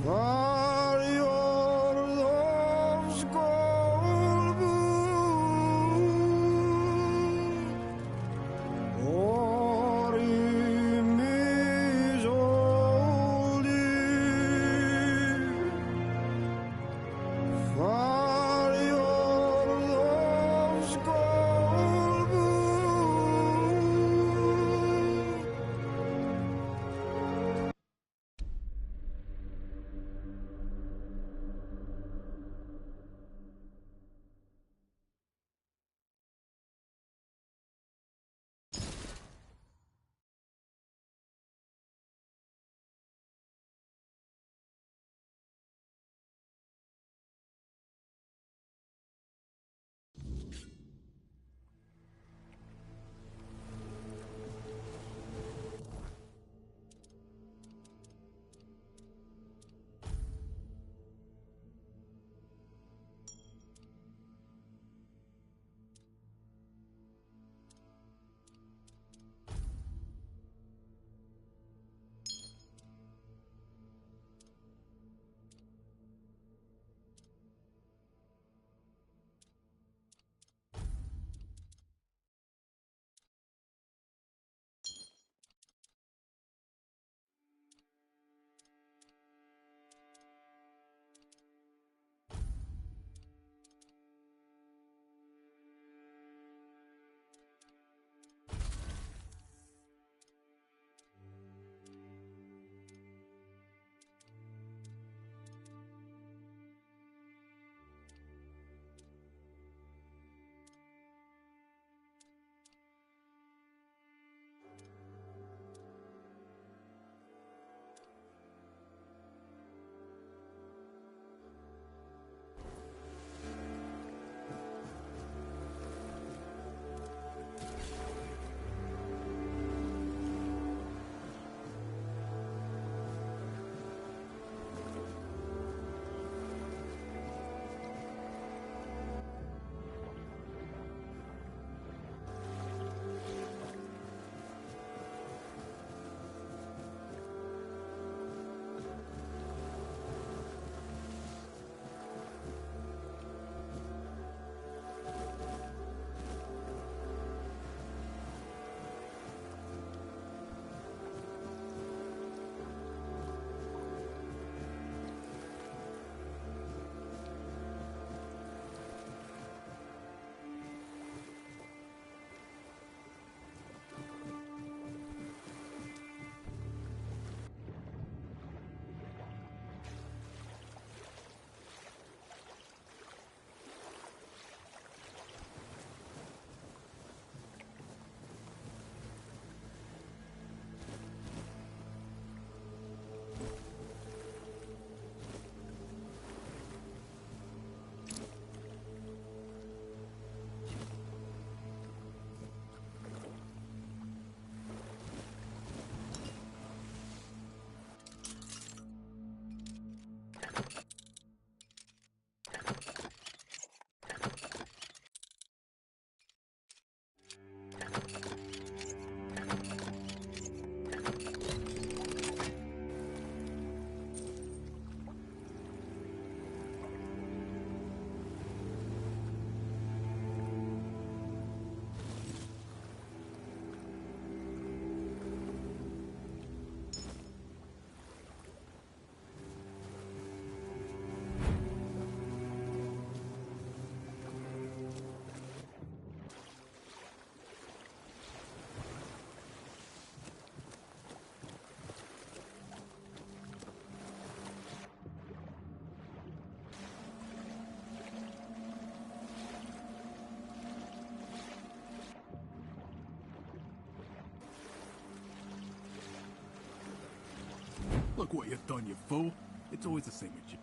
Var yoldaş golbur Orimiz oldu Var yoldaş golbur Look what you've done, you fool. It's always the same with you.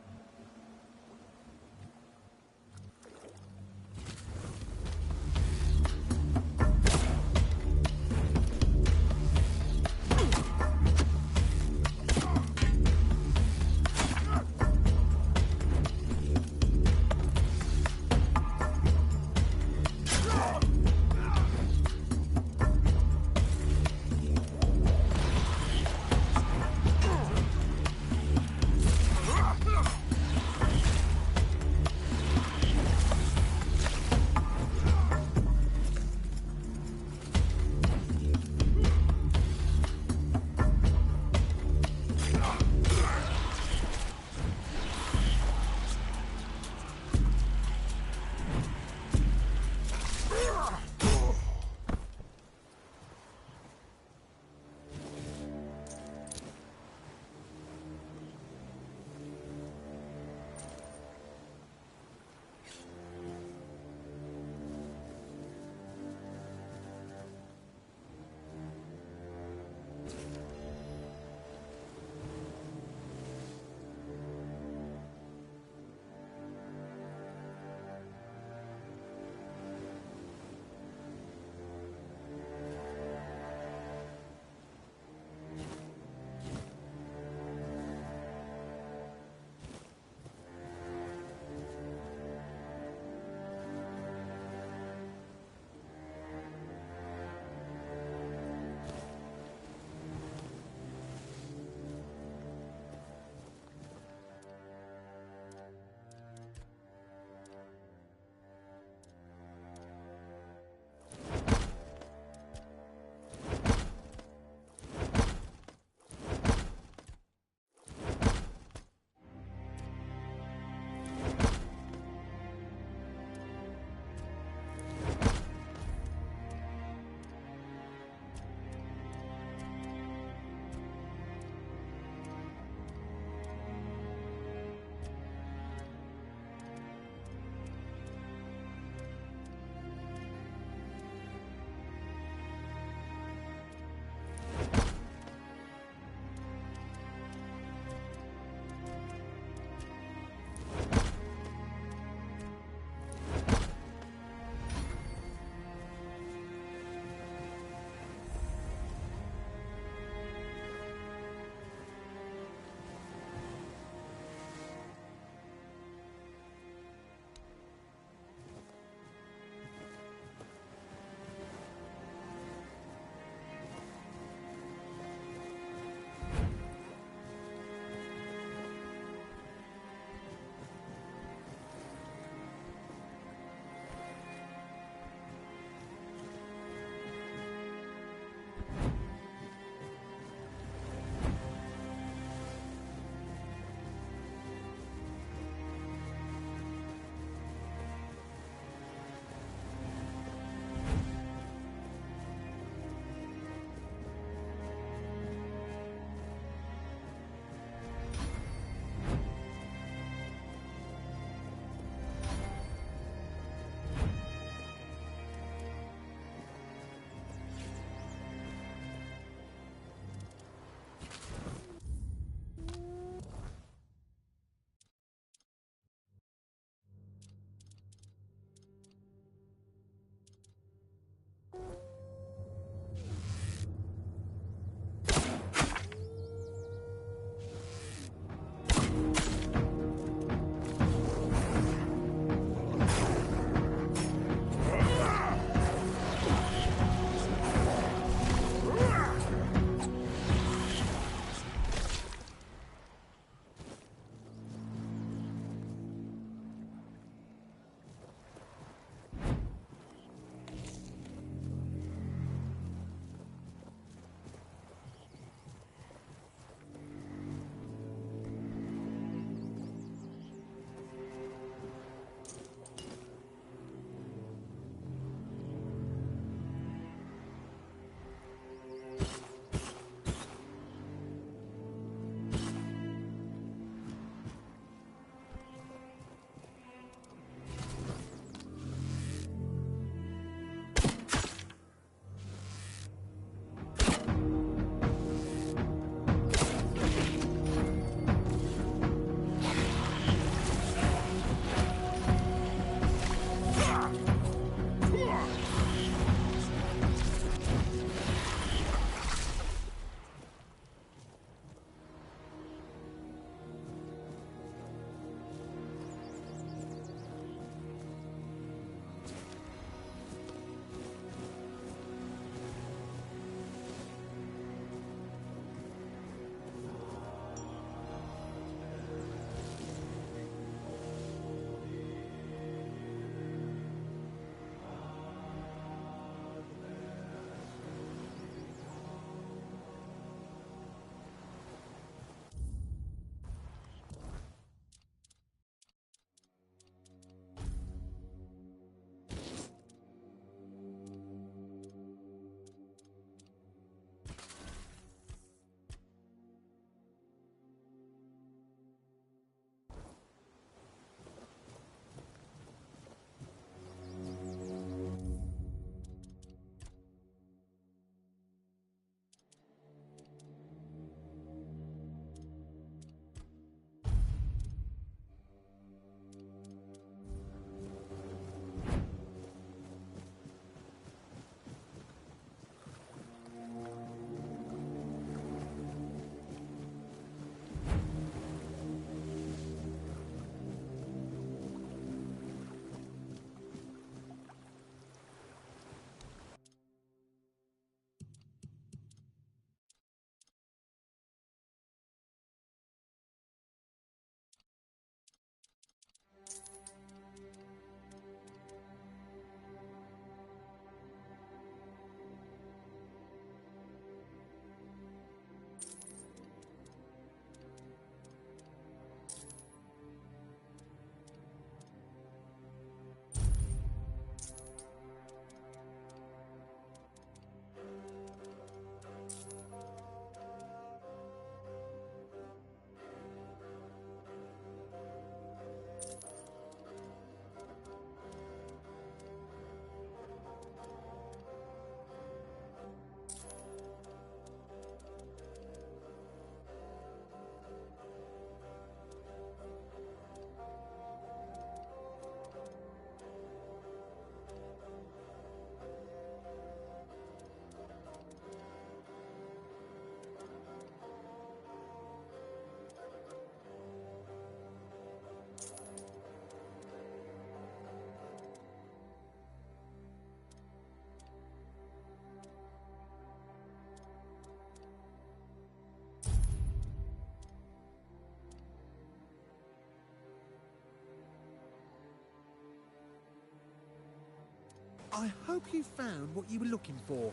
I hope you found what you were looking for.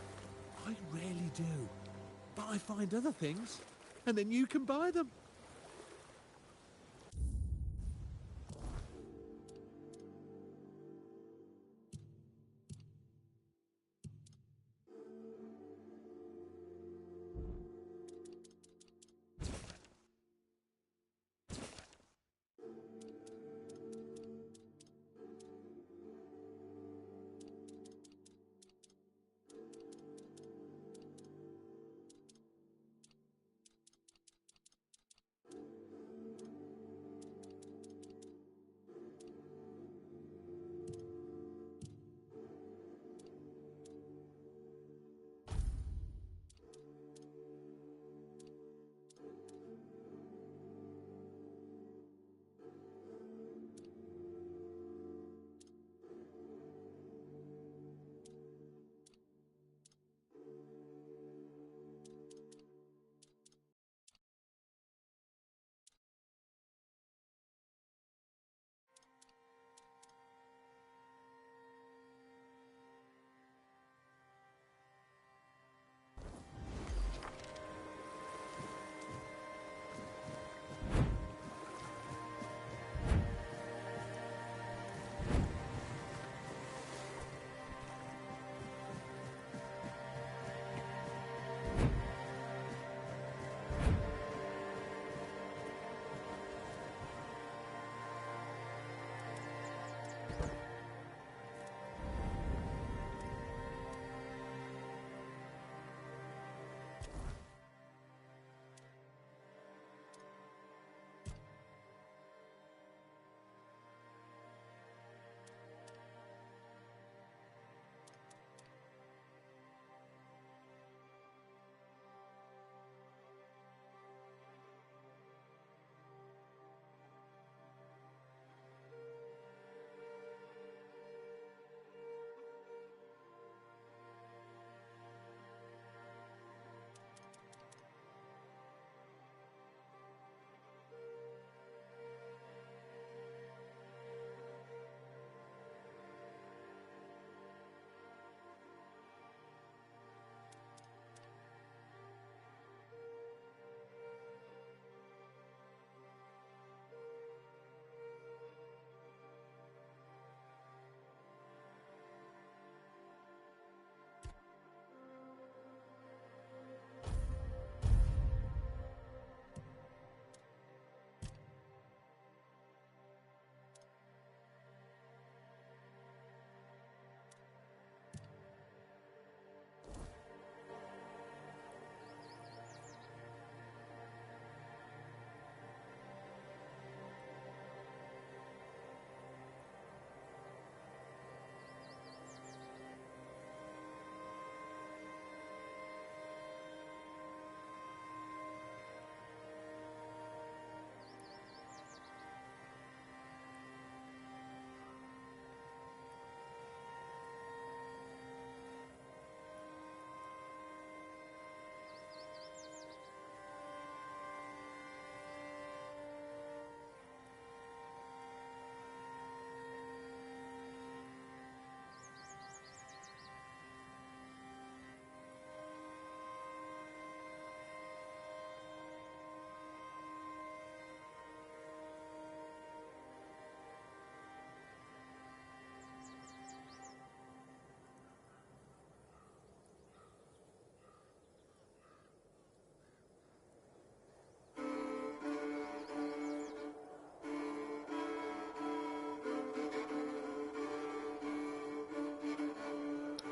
I rarely do. But I find other things, and then you can buy them.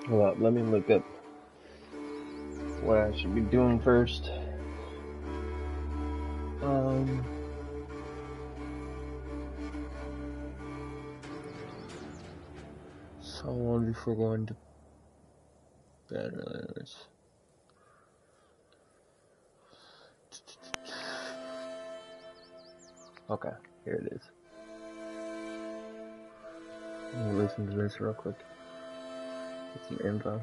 Hold up, let me look up what I should be doing first. So long before going to bed. Okay, here it is. Let me listen to this real quick. Get some info.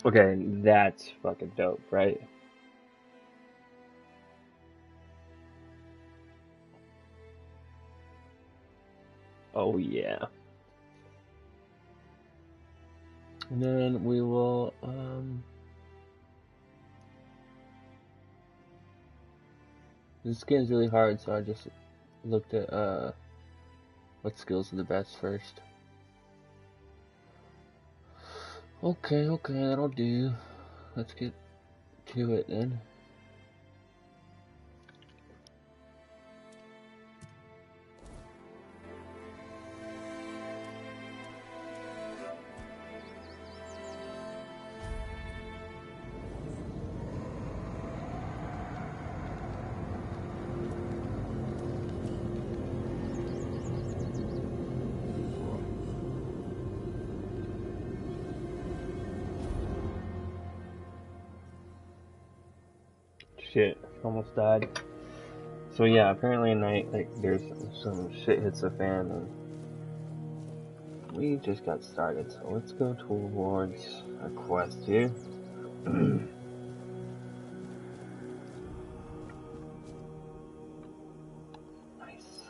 Okay, that's fucking dope, right? Oh yeah. And then we will this game's really hard, so I just looked at what skills are the best first. Okay, that'll do. Let's get to it then. Shit, almost died. So yeah, apparently at night, like, there's some shit hits the fan, and we just got started. So let's go towards our quest here. Nice.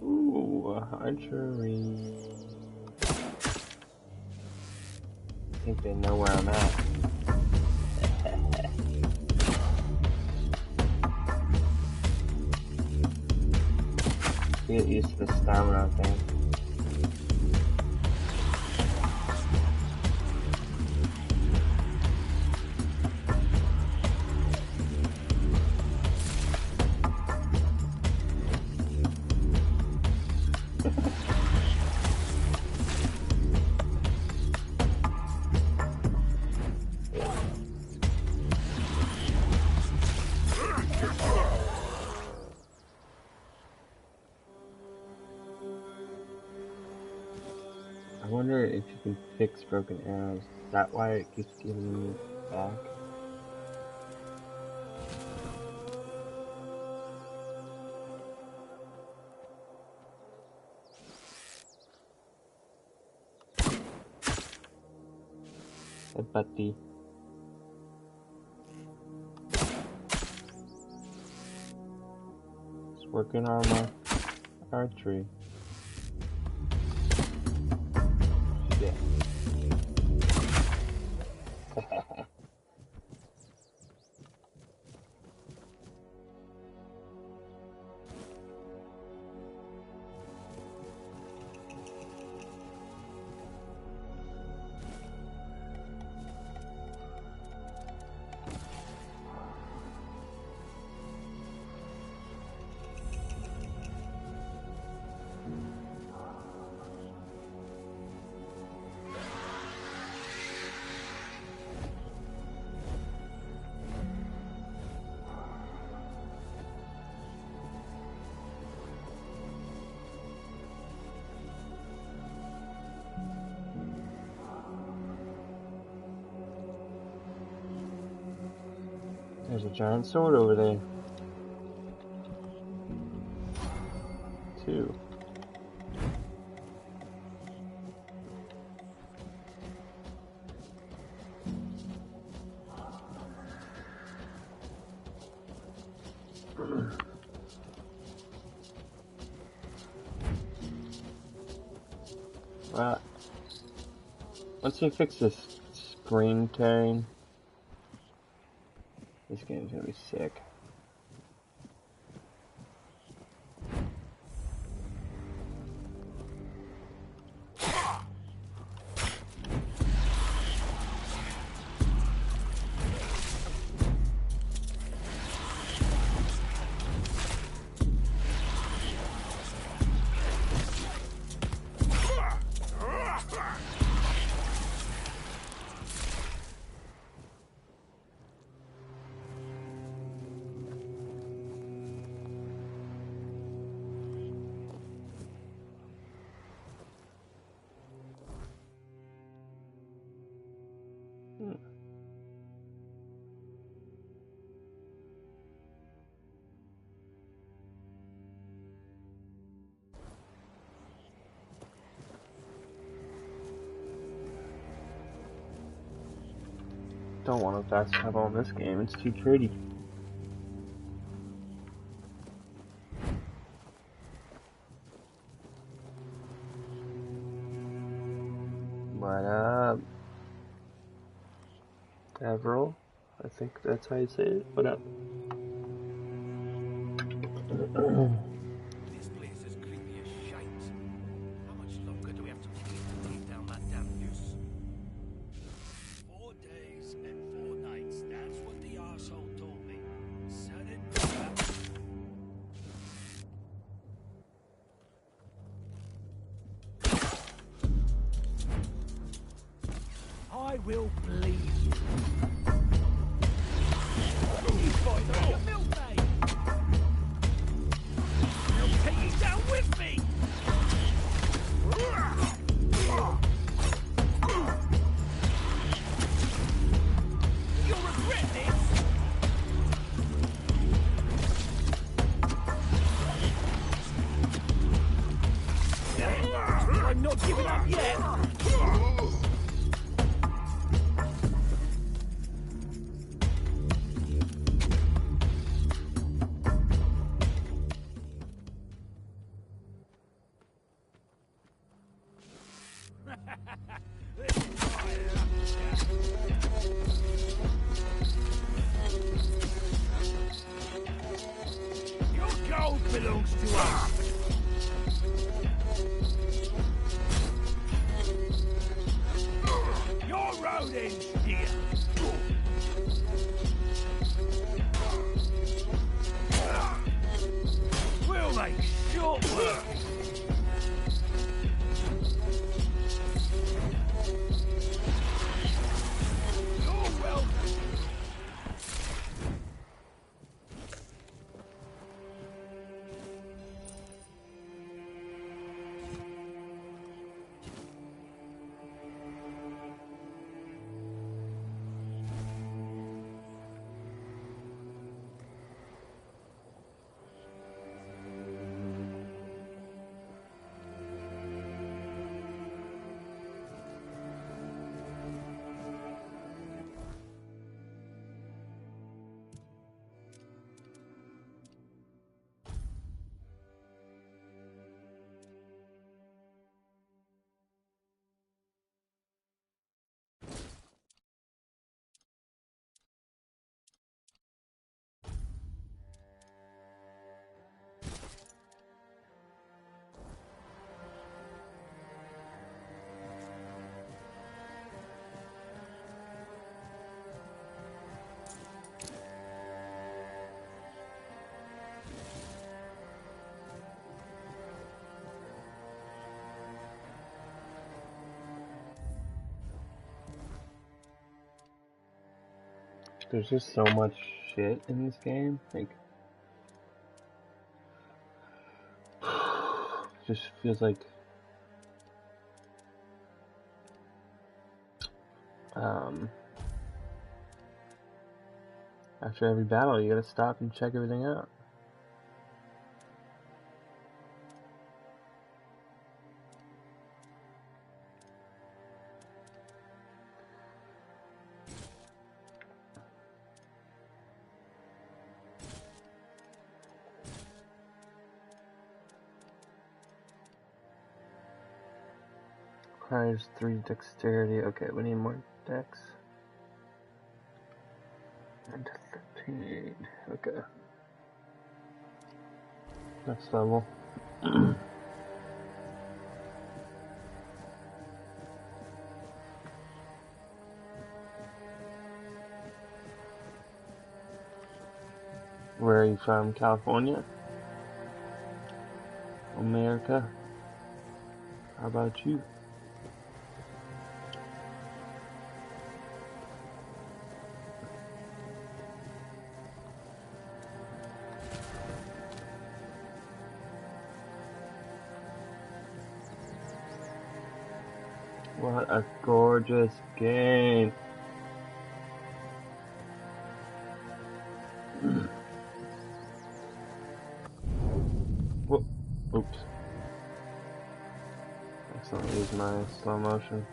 Ooh, archery. I think they know where I'm at. Get used to the stamina thing. I wonder if you can fix broken arrows. Is that why it keeps giving me back? Hey, buddy. It's working on my archery. Shit. There's a giant sword over there. 2. Once you fix this screen tearing, this game's gonna be sick. don't want to fast travel in this game. It's too pretty. What up, Avril? I think that's how you say it. What up? This place is creepy as shite. How much longer do we have to wait to take down that damn noose? 4 days and 4 nights. That's what the arsehole told me. Set it back. I will bleed you. You fight like a milkmaid. I'll take you down with me. You'll regret this. I'm not giving up yet. Your gold belongs to us. Your road ends here. We'll make short work. You're welcome. There's just so much shit in this game. Like, just feels like after every battle you gotta stop and check everything out. Requires 3 dexterity. Okay, we need more dex. And 13. Okay. Next level. Where are you from? California? America? How about you? What a gorgeous game. Whoop. Oops. Accidentally used my slow motion.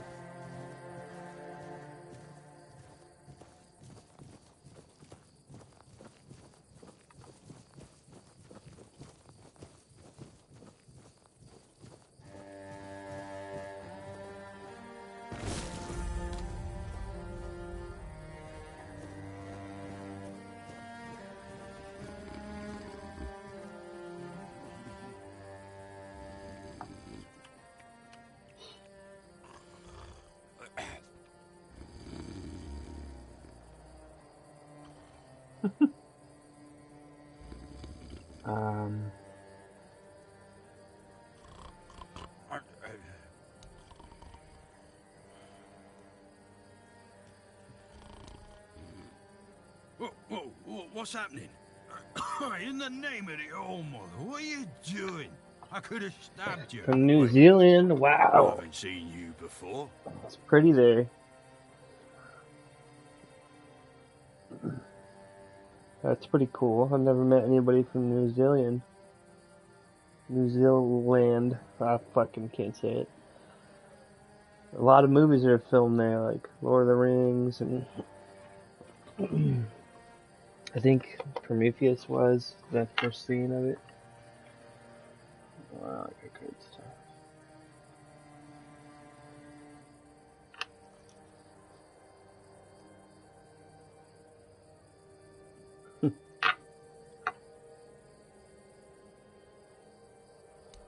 Um, What's happening? In the name of the All Mother, what are you doing? I could have stabbed you. from New Wait, Zealand. I Wow, haven't seen you before. it's pretty there. That's pretty cool. I've never met anybody from New Zealand. New Zealand. I fucking can't say it. A lot of movies are filmed there, like Lord of the Rings, and I think Prometheus was the first scene of it. Wow, your good stuff.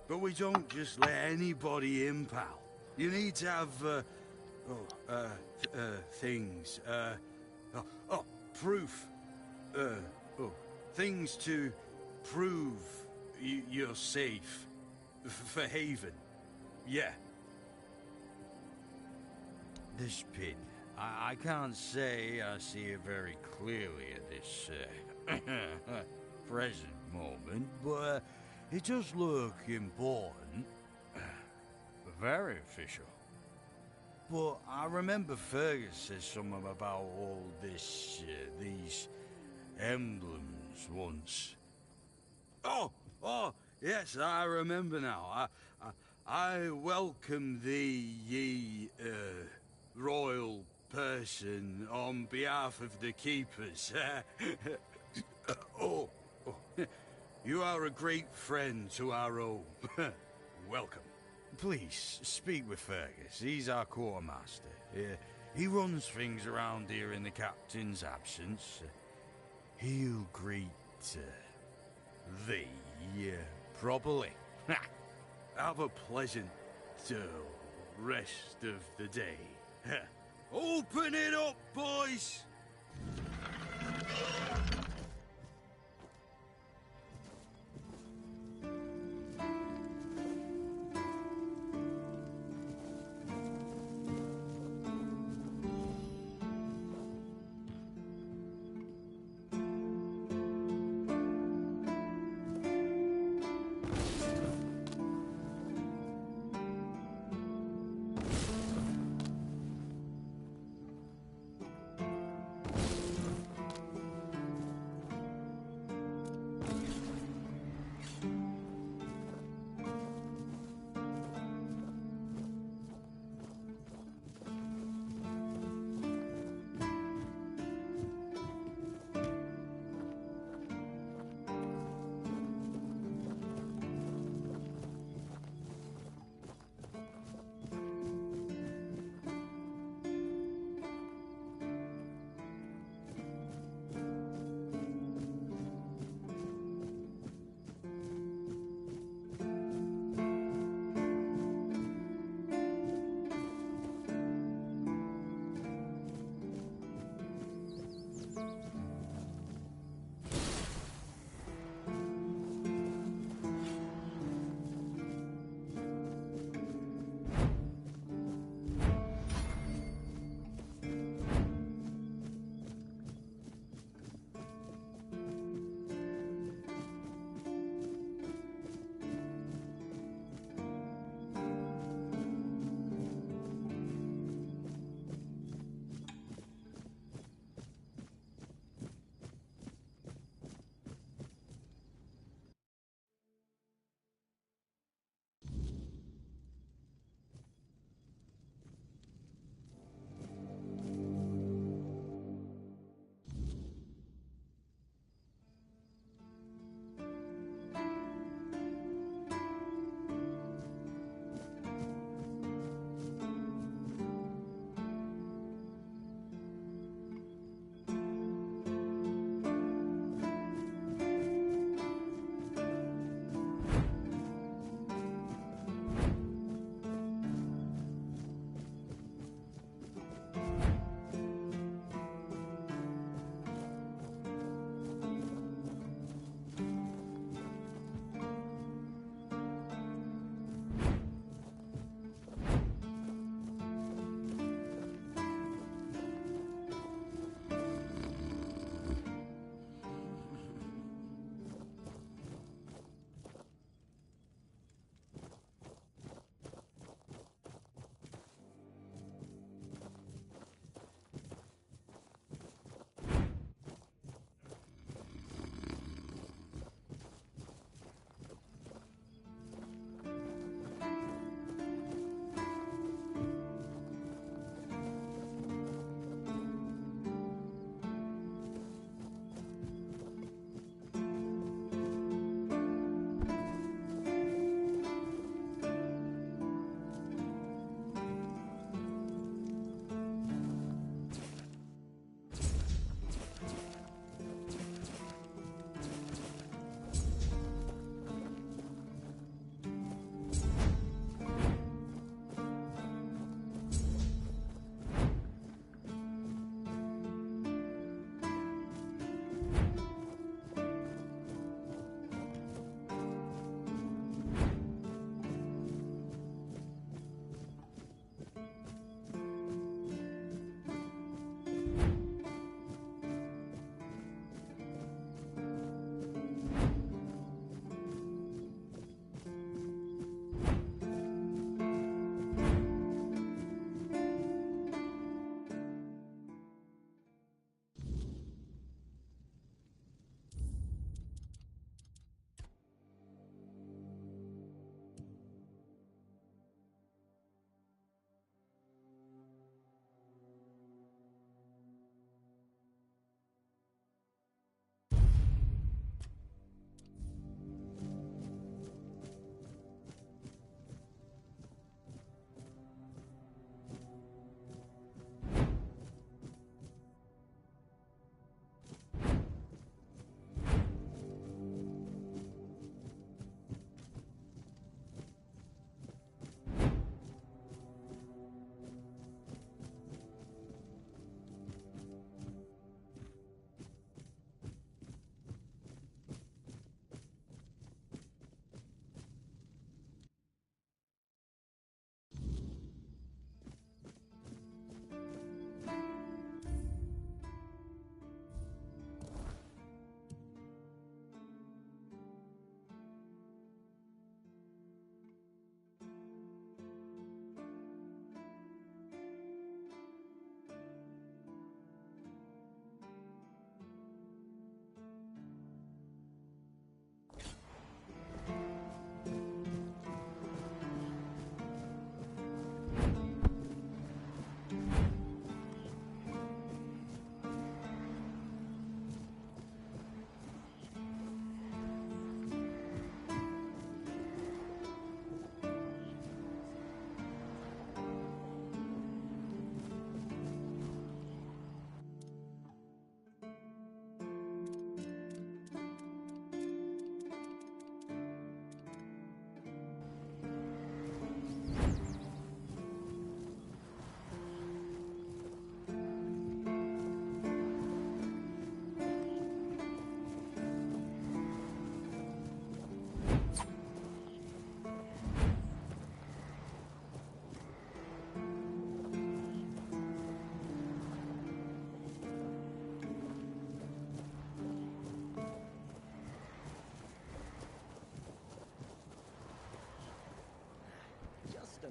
But we don't just let anybody in, pal. You need to have, things, proof. Things to prove you're safe. For Haven. Yeah. This pin. I can't say I see it very clearly at this, present moment, but it does look important. Very official. But I remember Fergus said something about all this, these emblems once. Oh, yes, I remember now. I welcome thee, ye, royal person, on behalf of the keepers. You are a great friend to our own. Welcome. Please, speak with Fergus. He's our quartermaster. He runs things around here in the captain's absence. He'll greet thee properly. Have a pleasant rest of the day. Open it up, boys!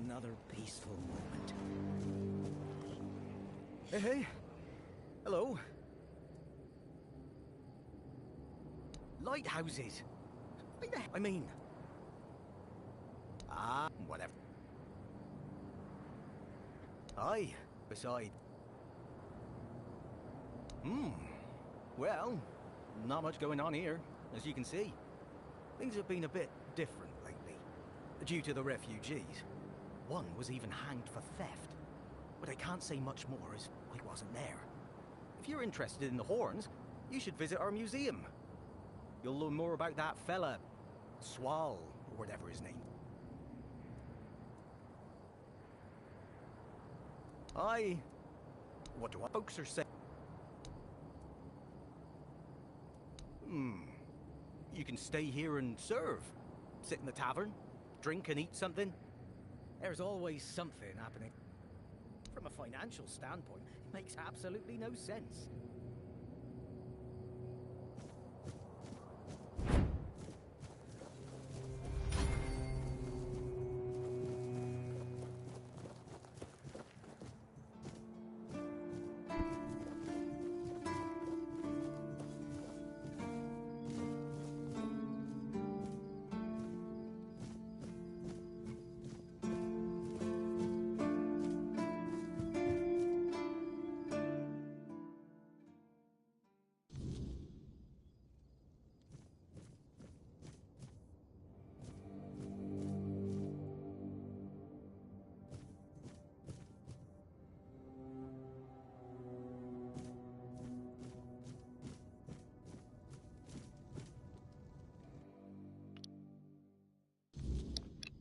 Another peaceful moment. Hey, hey. Hello. Lighthouses. Why the I mean. Ah, whatever. Aye, beside. Well, not much going on here, as you can see. Things have been a bit different lately, due to the refugees. One was even hanged for theft. But I can't say much more as I wasn't there. If you're interested in the horns, you should visit our museum. You'll learn more about that fella, Swall, or whatever his name. Aye. What do folks are saying? You can stay here and serve. Sit in the tavern, drink and eat something. There's always something happening. From a financial standpoint, it makes absolutely no sense.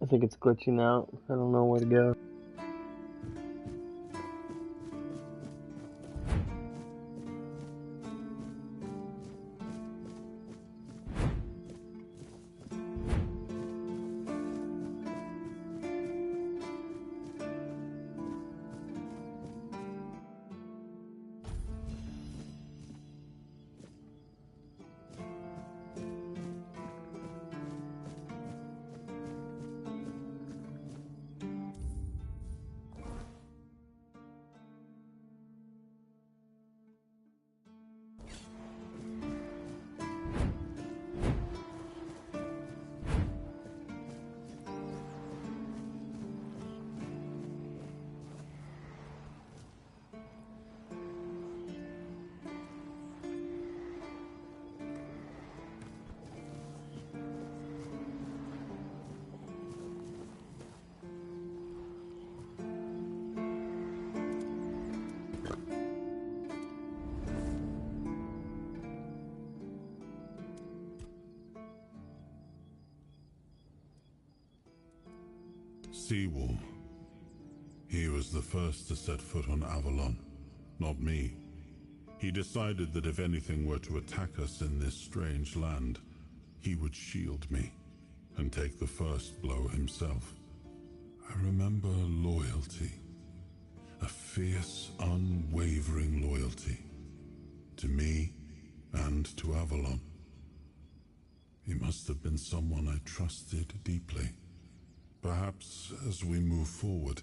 I think it's glitching out. I don't know where to go. Seawall. He was the first to set foot on Avalon, not me. He decided that if anything were to attack us in this strange land, he would shield me and take the first blow himself. I remember loyalty, a fierce, unwavering loyalty, to me and to Avalon. He must have been someone I trusted deeply. Perhaps as we move forward,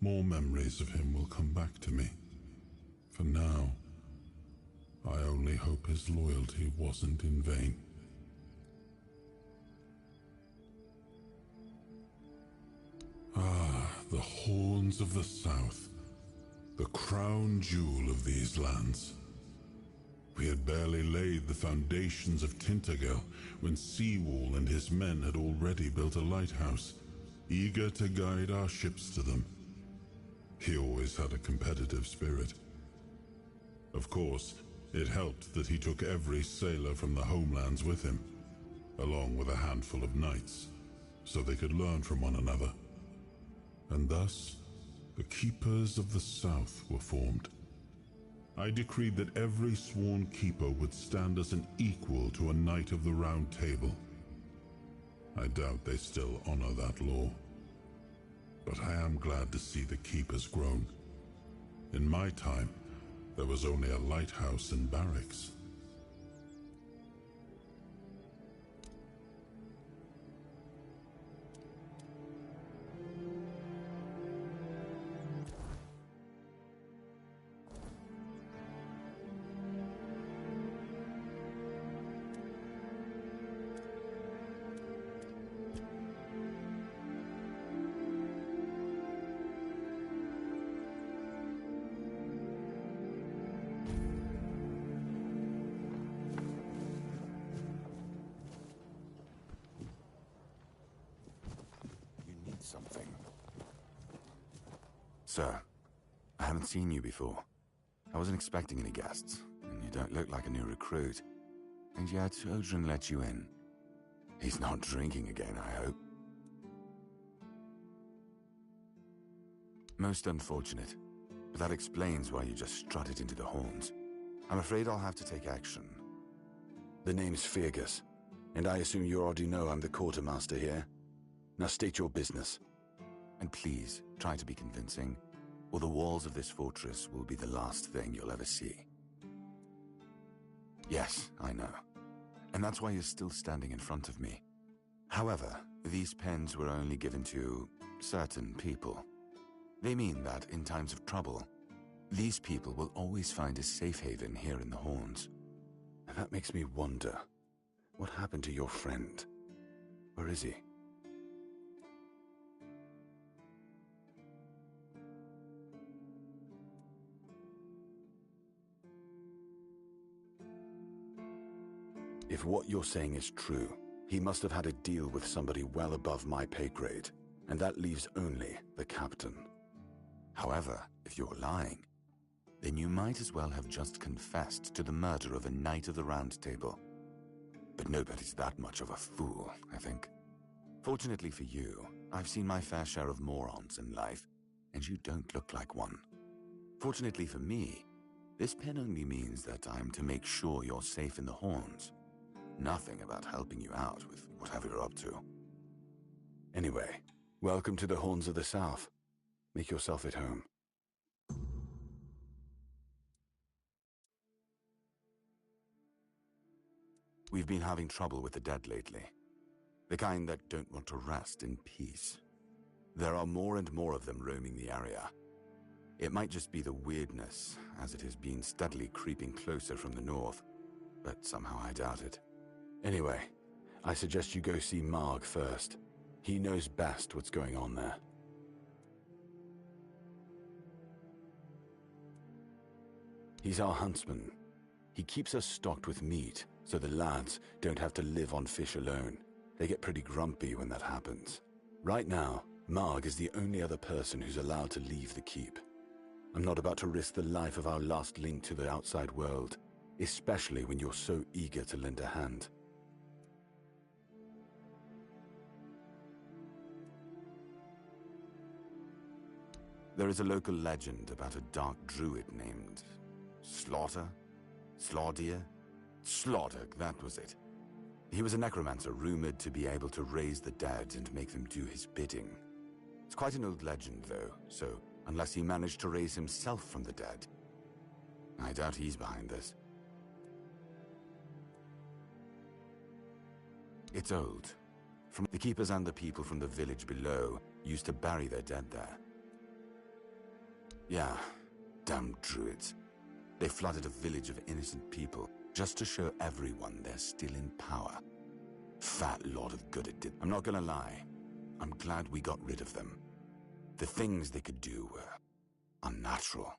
more memories of him will come back to me. For now, I only hope his loyalty wasn't in vain. Ah, the horns of the South, the crown jewel of these lands. We had barely laid the foundations of Tainted Grail when Seawall and his men had already built a lighthouse, eager to guide our ships to them. He always had a competitive spirit. Of course, it helped that he took every sailor from the homelands with him, along with a handful of knights, so they could learn from one another. And thus, the Keepers of the South were formed. I decreed that every sworn keeper would stand as an equal to a Knight of the Round Table. I doubt they still honor that law. But I am glad to see the keepers grown. In my time, there was only a lighthouse and barracks. Sir, I haven't seen you before. I wasn't expecting any guests, and you don't look like a new recruit. And yet, Odrin let you in. He's not drinking again, I hope. Most unfortunate, but that explains why you just strutted into the horns. I'm afraid I'll have to take action. The name's Fergus, and I assume you already know I'm the quartermaster here. Now state your business. And please, try to be convincing, or the walls of this fortress will be the last thing you'll ever see. Yes, I know. And that's why you're still standing in front of me. However, these pens were only given to certain people. They mean that in times of trouble, these people will always find a safe haven here in the Horns. And that makes me wonder, what happened to your friend? Where is he? If what you're saying is true, he must have had a deal with somebody well above my pay grade, and that leaves only the captain. However, if you're lying, then you might as well have just confessed to the murder of a Knight of the Round Table. But nobody's that much of a fool, I think. Fortunately for you, I've seen my fair share of morons in life, and you don't look like one. Fortunately for me, this pen only means that I'm to make sure you're safe in the Horns. Nothing about helping you out with whatever you're up to. Anyway, welcome to the Horns of the South. Make yourself at home. We've been having trouble with the dead lately. The kind that don't want to rest in peace. There are more and more of them roaming the area. It might just be the weirdness, as it has been steadily creeping closer from the north, but somehow I doubt it. Anyway, I suggest you go see Marg first. He knows best what's going on there. He's our huntsman. He keeps us stocked with meat, so the lads don't have to live on fish alone. They get pretty grumpy when that happens. Right now, Marg is the only other person who's allowed to leave the keep. I'm not about to risk the life of our last link to the outside world, especially when you're so eager to lend a hand. There is a local legend about a dark druid named Slaughter? Slaughter, that was it. He was a necromancer rumored to be able to raise the dead and make them do his bidding. It's quite an old legend, though, so unless he managed to raise himself from the dead, I doubt he's behind this. It's old. The keepers and the people from the village below used to bury their dead there. Yeah, damn druids. They flooded a village of innocent people just to show everyone they're still in power. Fat lot of good it did. I'm not gonna lie. I'm glad we got rid of them. The things they could do were unnatural.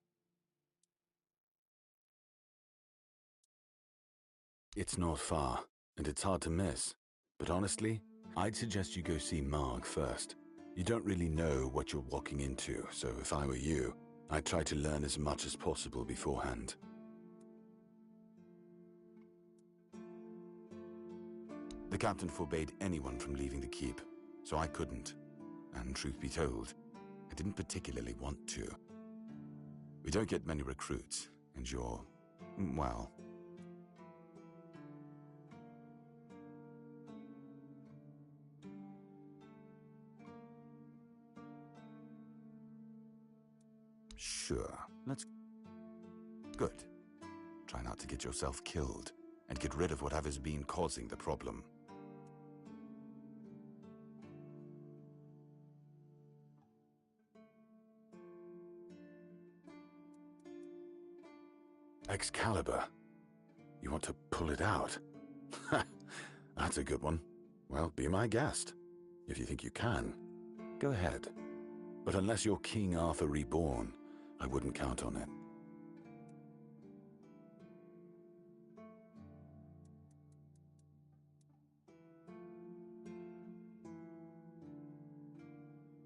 It's not far, and it's hard to miss. But honestly, I'd suggest you go see Marg first. You don't really know what you're walking into, so if I were you, I'd try to learn as much as possible beforehand. The captain forbade anyone from leaving the keep, so I couldn't. And truth be told, I didn't particularly want to. We don't get many recruits, and you're, well... Sure, let's... Good. Try not to get yourself killed, and get rid of whatever's been causing the problem. Excalibur? You want to pull it out? That's a good one. Well, be my guest. If you think you can, go ahead. But unless you're King Arthur reborn, I wouldn't count on it.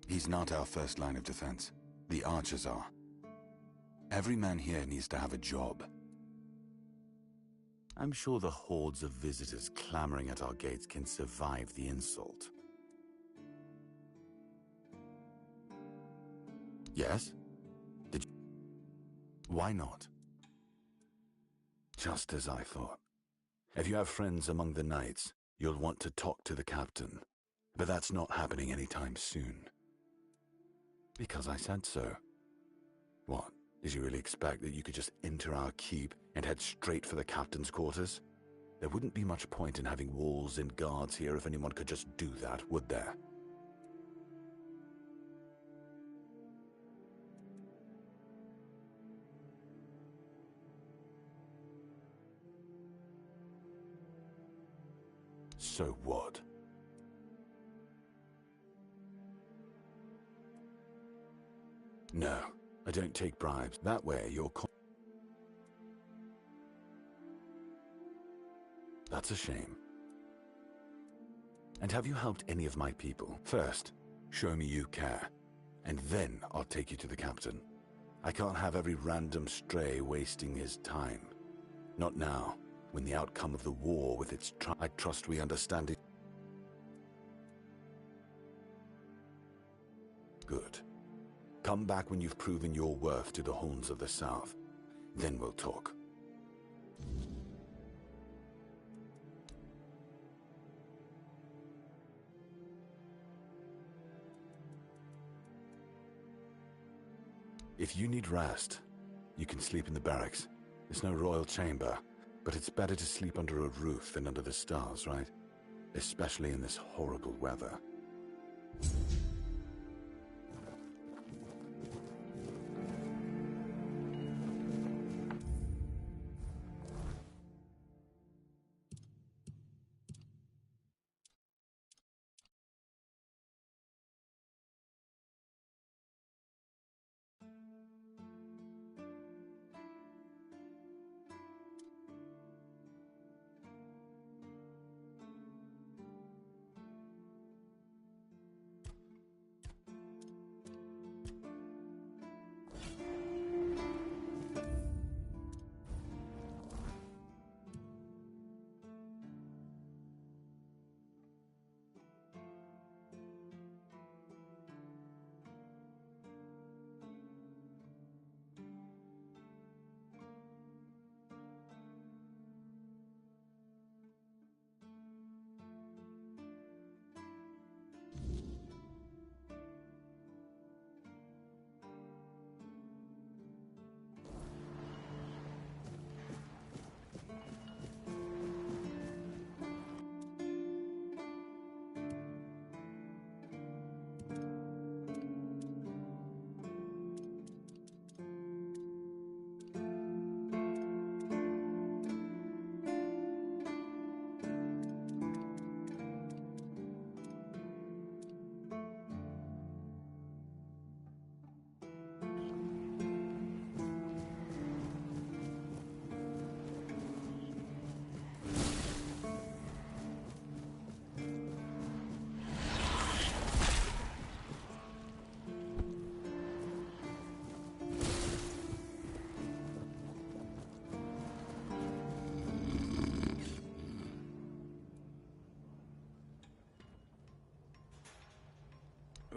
He's not our first line of defense. The archers are. Every man here needs to have a job. I'm sure the hordes of visitors clamoring at our gates can survive the insult. Yes? Did you? Why not? Just as I thought. If you have friends among the knights, you'll want to talk to the captain. But that's not happening anytime soon. Because I said so. What? Did you really expect that you could just enter our keep and head straight for the captain's quarters? There wouldn't be much point in having walls and guards here if anyone could just do that, would there? So what? No, I don't take bribes. That way you're That's a shame. And have you helped any of my people? First, show me you care, and then I'll take you to the captain. I can't have every random stray wasting his time. Not now, when the outcome of the war with its I trust we understand it. Good. Come back when you've proven your worth to the horns of the South. Then we'll talk. If you need rest, you can sleep in the barracks. It's no royal chamber, but it's better to sleep under a roof than under the stars, right? Especially in this horrible weather.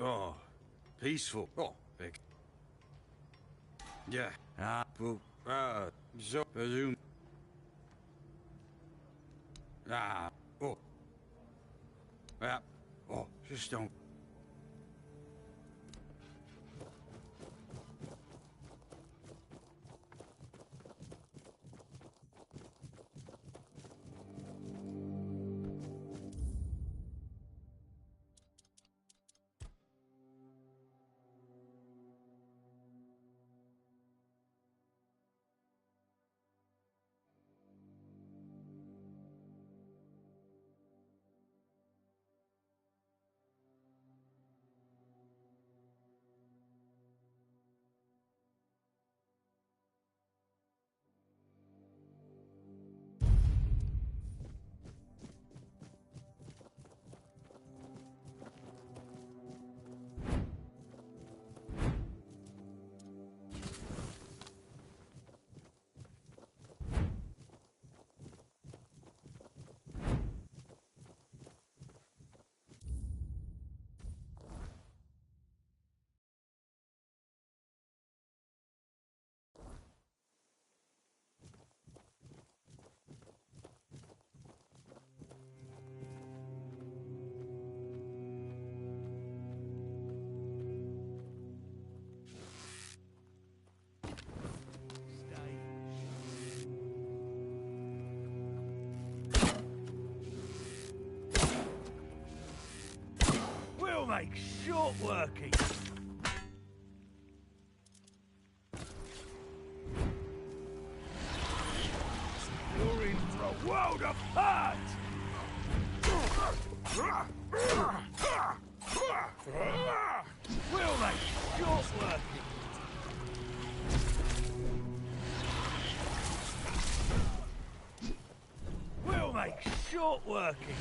Oh, peaceful. Oh, big. Yeah. So, presume. Oh. Oh, just don't. makes short working. You're in for a world of hurt! We'll make short working. We'll make short working.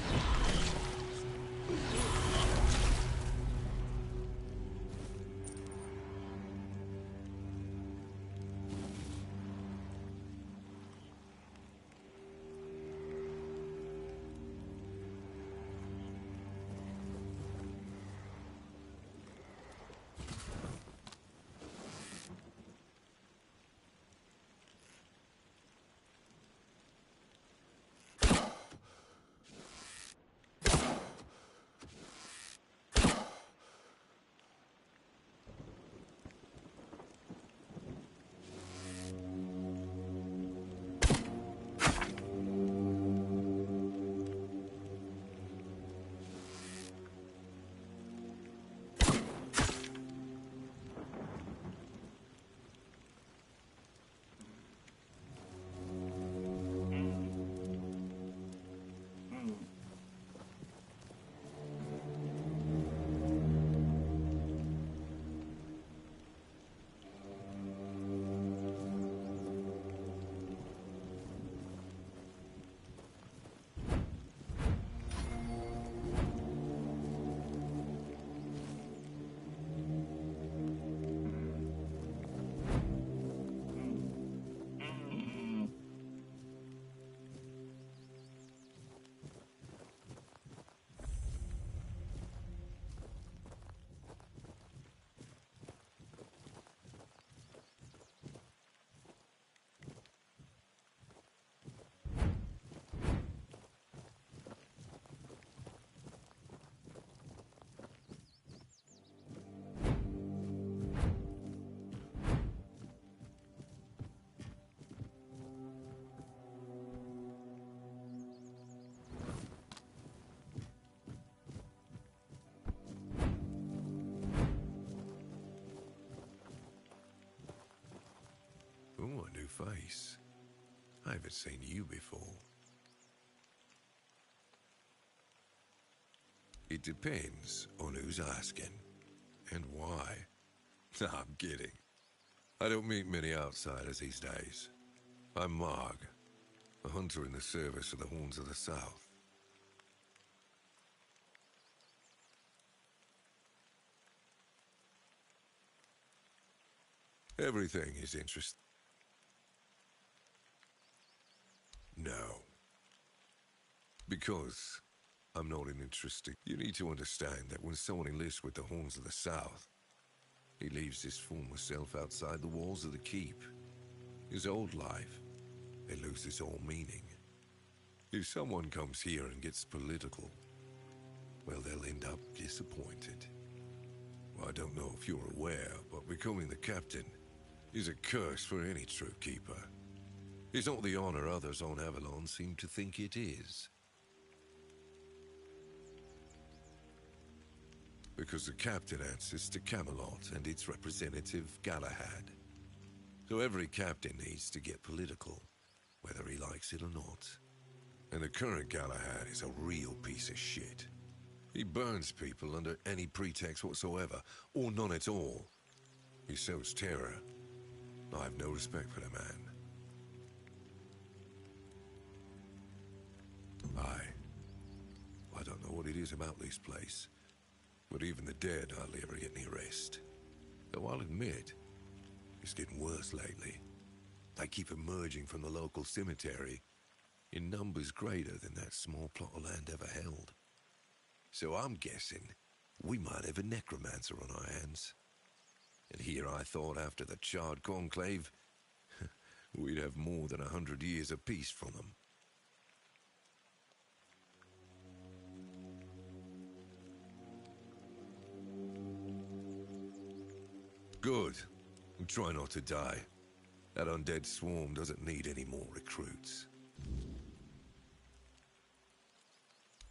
Oh, a new face. I haven't seen you before. It depends on who's asking and why. Nah, I'm kidding. I don't meet many outsiders these days. I'm Marg, a hunter in the service of the Horns of the South. Everything is interesting. No. Because I'm not an interesting. You need to understand that when someone enlists with the Horns of the South, he leaves his former self outside the walls of the keep. His old life, it loses all meaning. If someone comes here and gets political, well, they'll end up disappointed. Well, I don't know if you're aware, but becoming the captain is a curse for any true keeper. It's not the honor others on Avalon seem to think it is. Because the captain answers to Camelot and its representative, Galahad. So every captain needs to get political, whether he likes it or not. And the current Galahad is a real piece of shit. He burns people under any pretext whatsoever, or none at all. He sows terror. I have no respect for the man. I don't know what it is about this place, but even the dead hardly ever get any rest. Though I'll admit, it's getting worse lately. They keep emerging from the local cemetery in numbers greater than that small plot of land ever held. So I'm guessing we might have a necromancer on our hands. And here I thought after the charred conclave, we'd have more than 100 years of peace from them. Good. Try not to die. That undead swarm doesn't need any more recruits.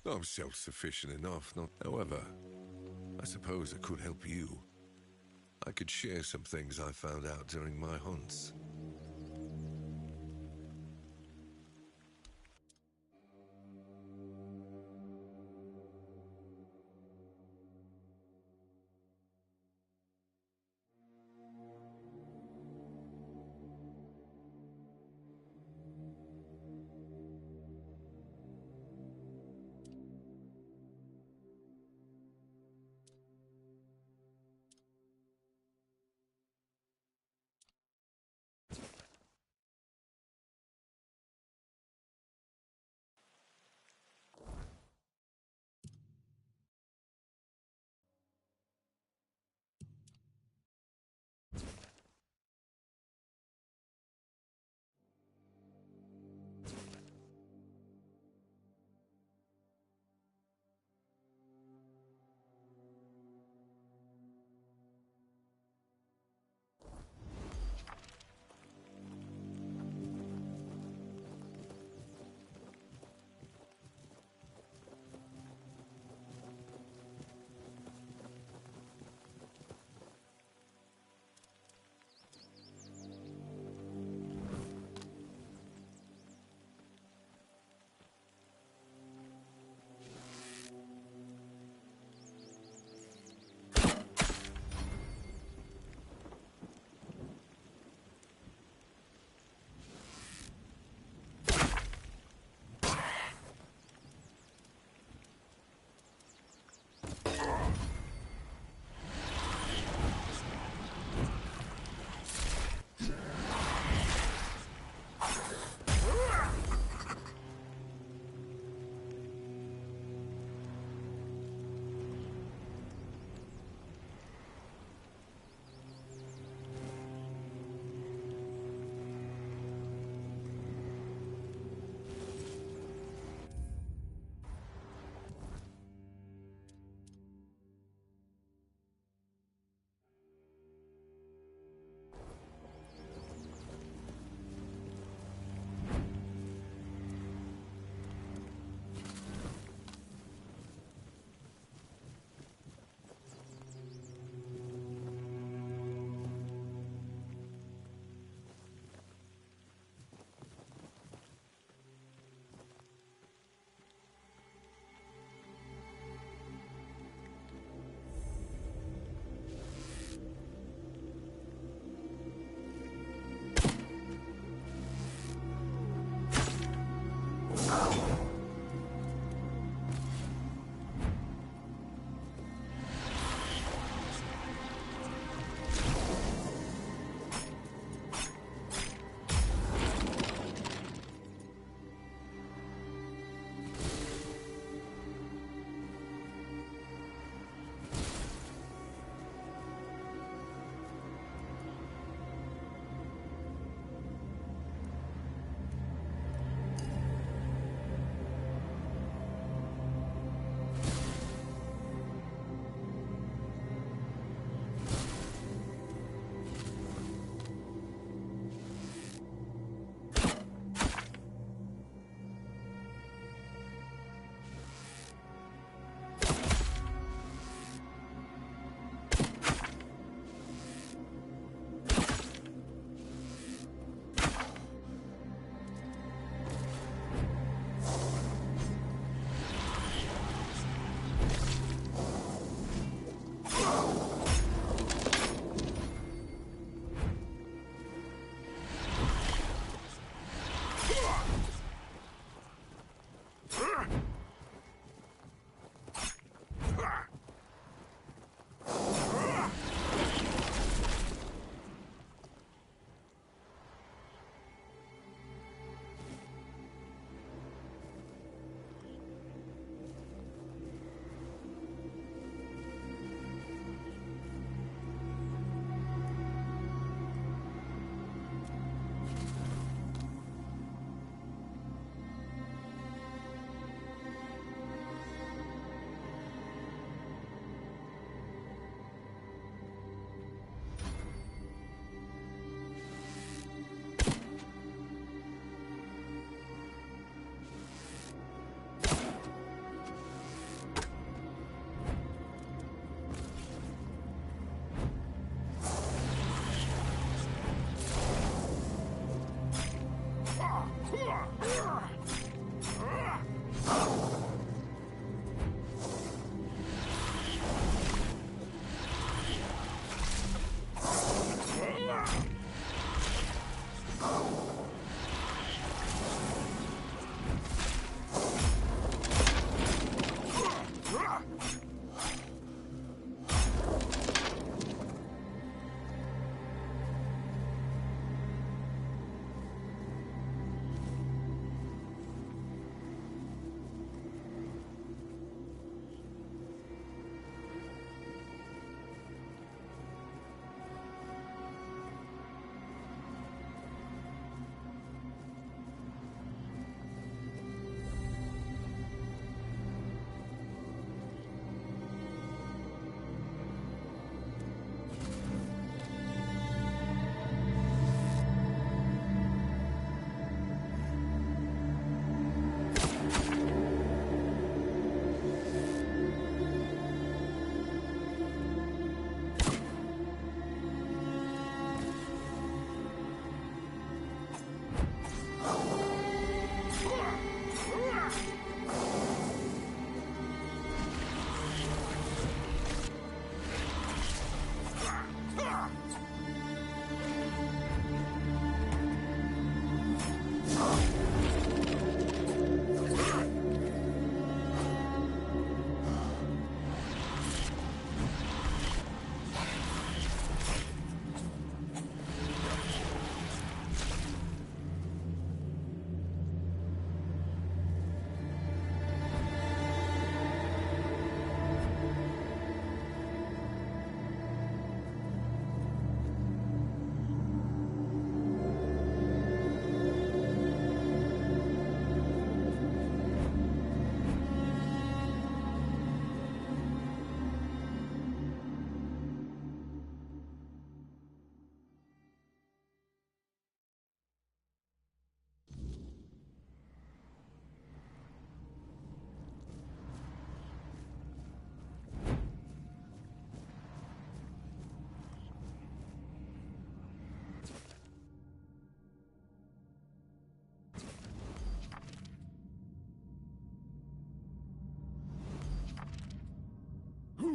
I'm self-sufficient enough, not... However, I suppose I could help you. I could share some things I found out during my hunts.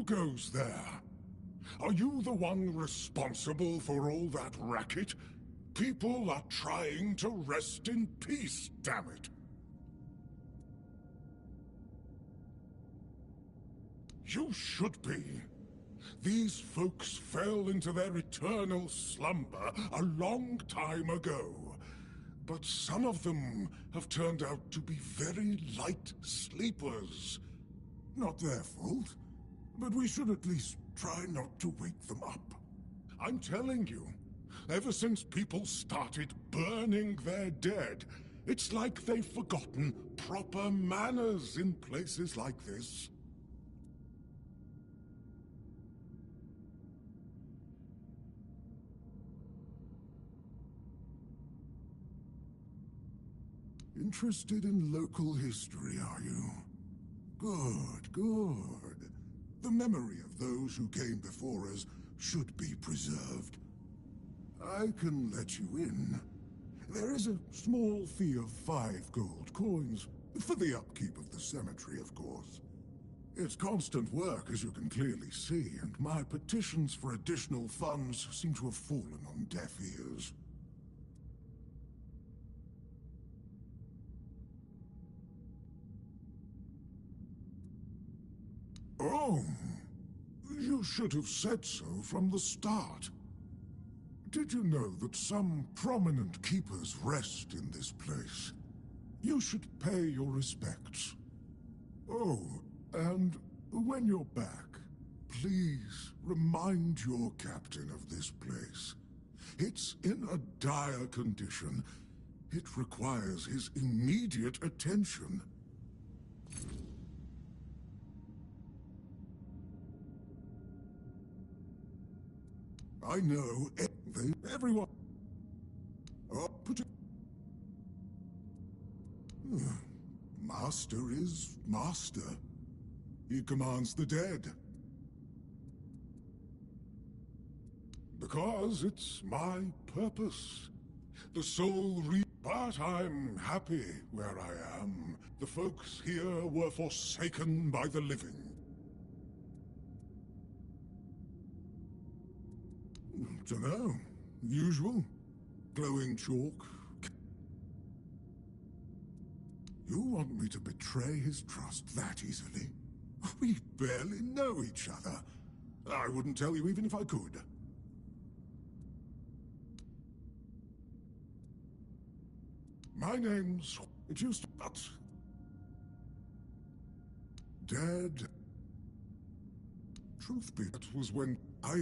goes there? Are you the one responsible for all that racket? People are trying to rest in peace, damn it. You should be. These folks fell into their eternal slumber a long time ago. But some of them have turned out to be very light sleepers. Not their fault, but we should at least try not to wake them up. I'm telling you, ever since people started burning their dead, it's like they've forgotten proper manners in places like this. Interested in local history, are you? Good, good. The memory of those who came before us should be preserved. I can let you in. There is a small fee of 5 gold coins, for the upkeep of the cemetery, of course. It's constant work, as you can clearly see, and my petitions for additional funds seem to have fallen on deaf ears. Oh, you should have said so from the start. Did you know that some prominent keepers rest in this place? You should pay your respects. Oh, and when you're back, please remind your captain of this place. It's in a dire condition. It requires his immediate attention. I know everyone. Oh, put it. Master is master. He commands the dead. Because it's my purpose. The sole but I'm happy where I am. The folks here were forsaken by the living. Dunno. Usual. Glowing chalk. You want me to betray his trust that easily? We barely know each other. I wouldn't tell you even if I could. My name's... It used to... But... Dead. Truth be, that was when I...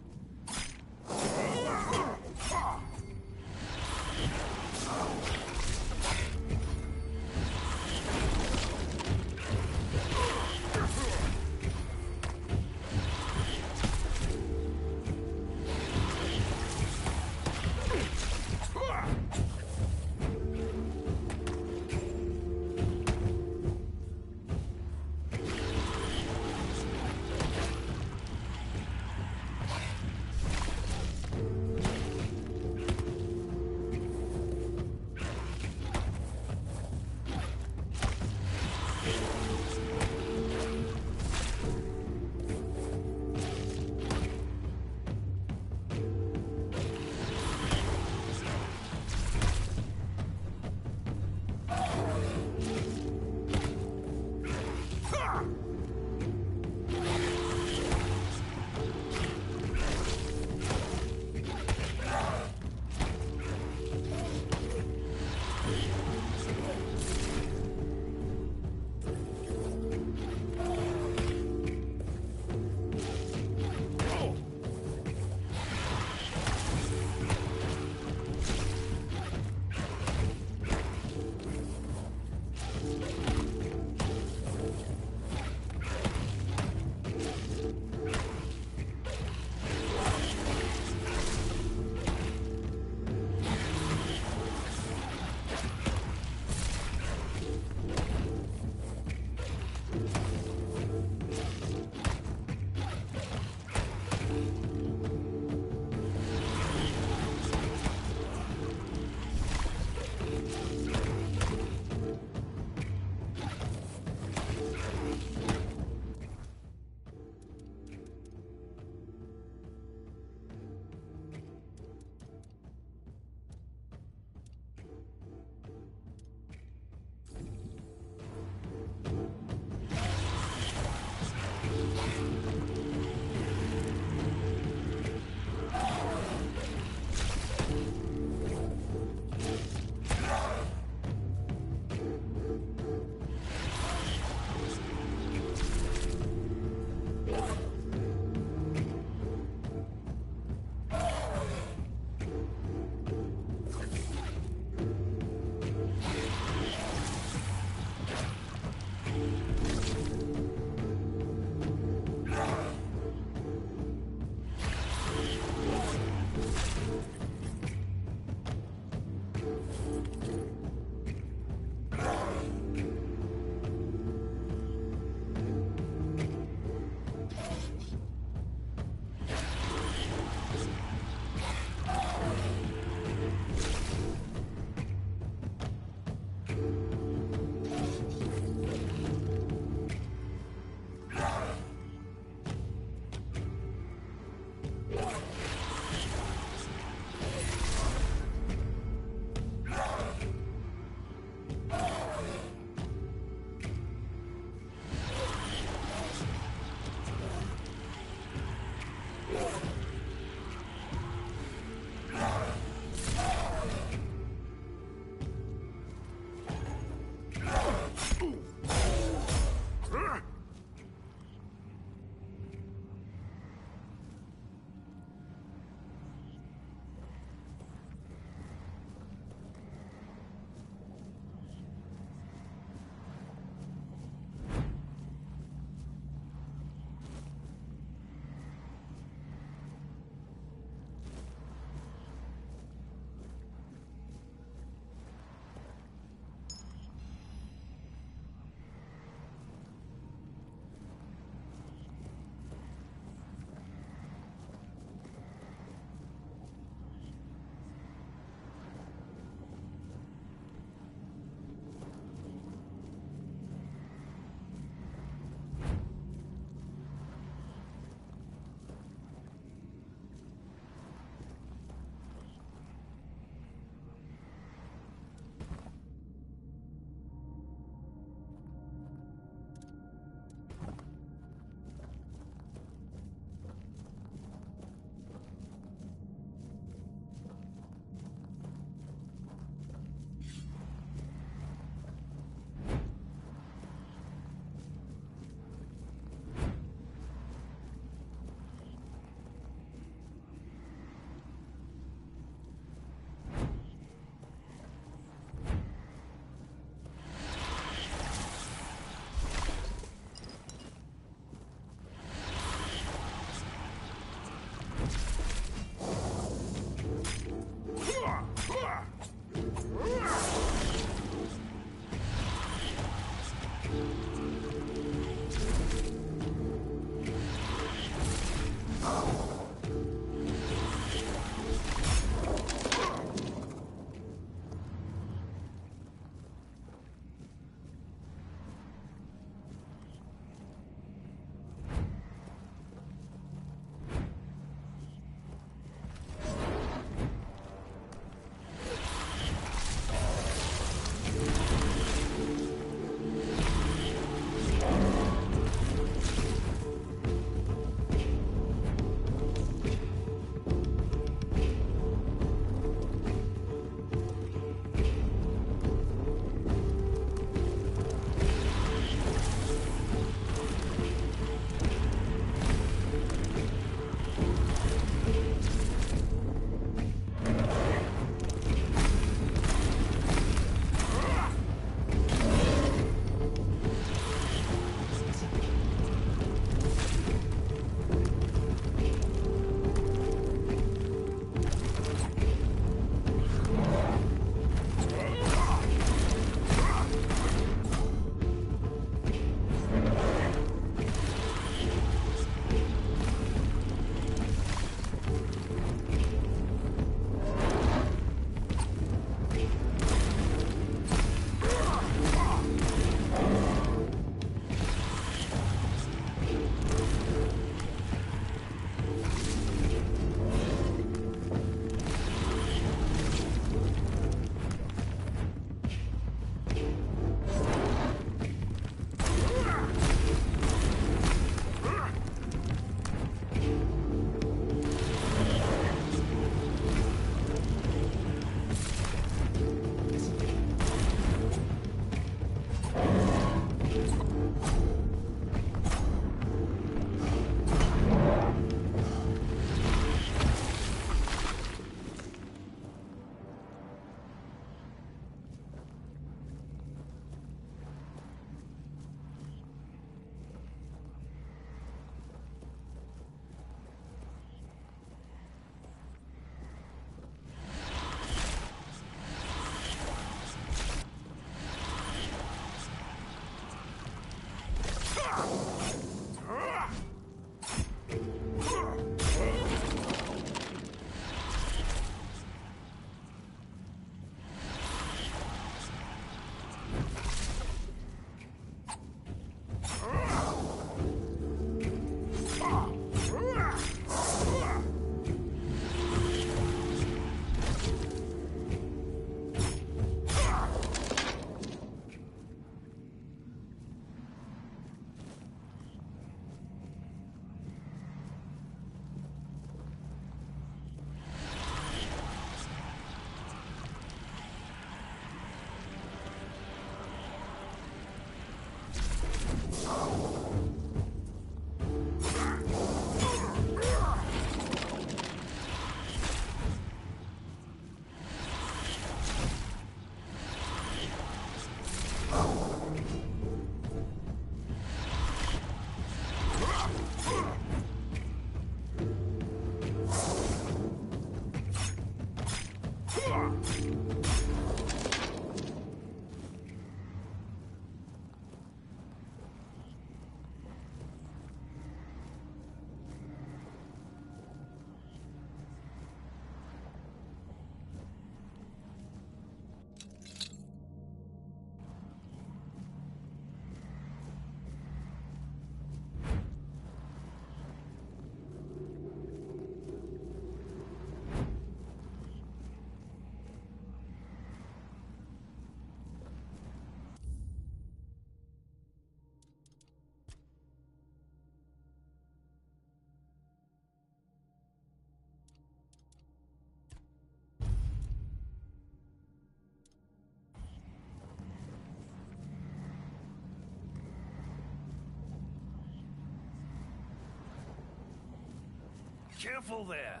Careful there.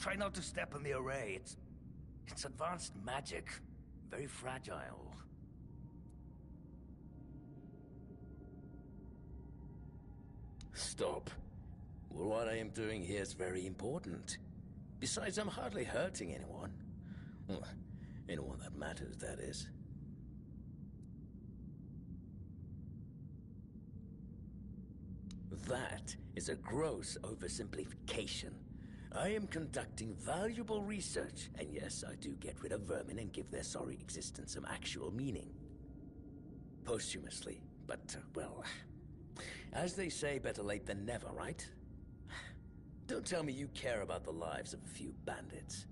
Try not to step in the array. It's advanced magic. Very fragile. Stop. Well, what I am doing here is very important. Besides, I'm hardly hurting anyone. Well, anyone that matters, that is. That is a gross oversimplification. I am conducting valuable research, and yes, I do get rid of vermin and give their sorry existence some actual meaning. Posthumously, but, well, as they say, better late than never, right? Don't tell me you care about the lives of a few bandits.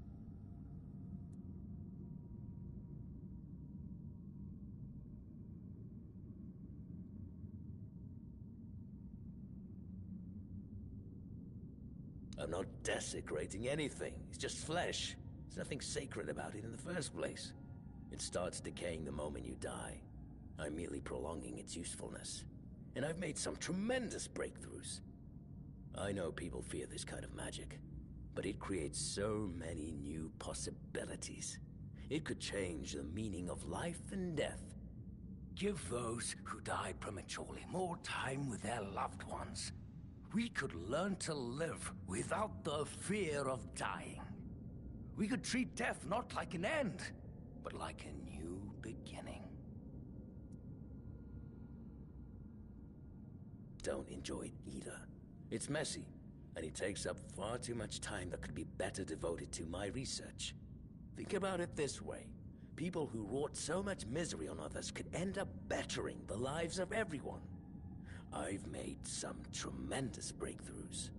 I'm not desecrating anything. It's just flesh. There's nothing sacred about it in the first place. It starts decaying the moment you die. I'm merely prolonging its usefulness. And I've made some tremendous breakthroughs. I know people fear this kind of magic, but it creates so many new possibilities. It could change the meaning of life and death. Give those who die prematurely more time with their loved ones. We could learn to live without the fear of dying. We could treat death not like an end, but like a new beginning. Don't enjoy it either. It's messy, and it takes up far too much time that could be better devoted to my research. Think about it this way. People who wrought so much misery on others could end up bettering the lives of everyone. I've made some tremendous breakthroughs.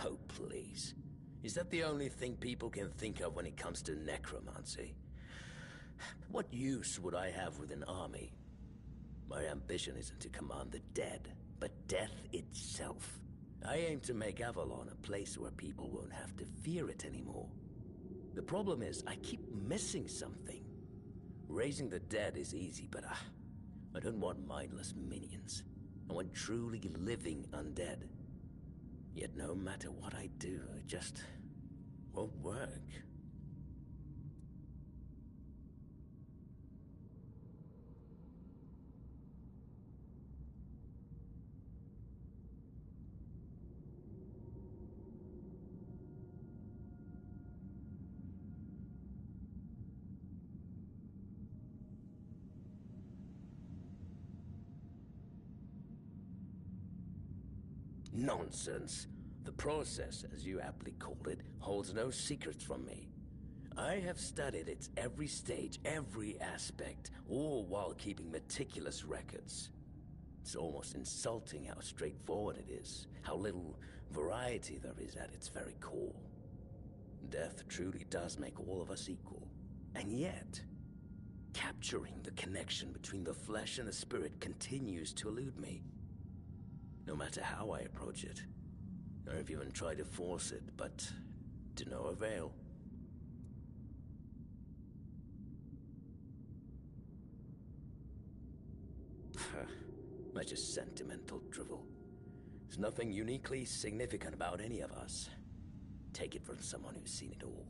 Oh, please. Is that the only thing people can think of when it comes to necromancy? What use would I have with an army? My ambition isn't to command the dead, but death itself. I aim to make Avalon a place where people won't have to fear it anymore. The problem is, I keep missing something. Raising the dead is easy, but I don't want mindless minions. I want truly living undead. Yet no matter what I do, it just won't work. Nonsense. The process, as you aptly called it, holds no secrets from me. I have studied its every stage, every aspect, all while keeping meticulous records. It's almost insulting how straightforward it is, how little variety there is at its very core. Death truly does make all of us equal. And yet, capturing the connection between the flesh and the spirit continues to elude me. No matter how I approach it. I've even tried to force it, but to no avail. That's just sentimental drivel. There's nothing uniquely significant about any of us. Take it from someone who's seen it all.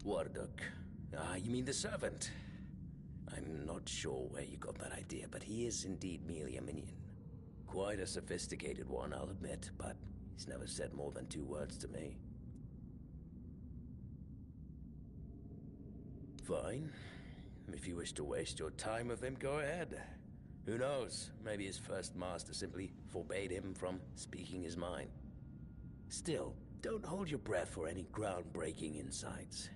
Warduk. You mean the servant? I'm not sure where you got that idea, but he is indeed merely a minion. Quite a sophisticated one, I'll admit, but he's never said more than 2 words to me. Fine. If you wish to waste your time with him, go ahead. Who knows? Maybe his first master simply forbade him from speaking his mind. Still, don't hold your breath for any groundbreaking insights.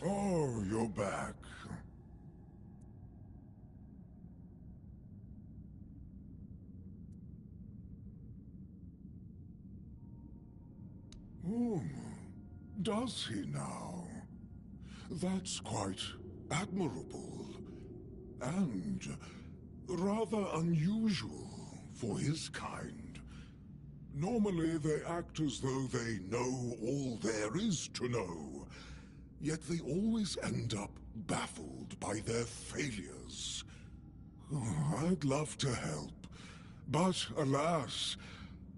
Oh, you're back. Hmm. Does he now? That's quite admirable. And rather unusual for his kind. Normally they act as though they know all there is to know, yet they always end up baffled by their failures. Oh, I'd love to help, but alas,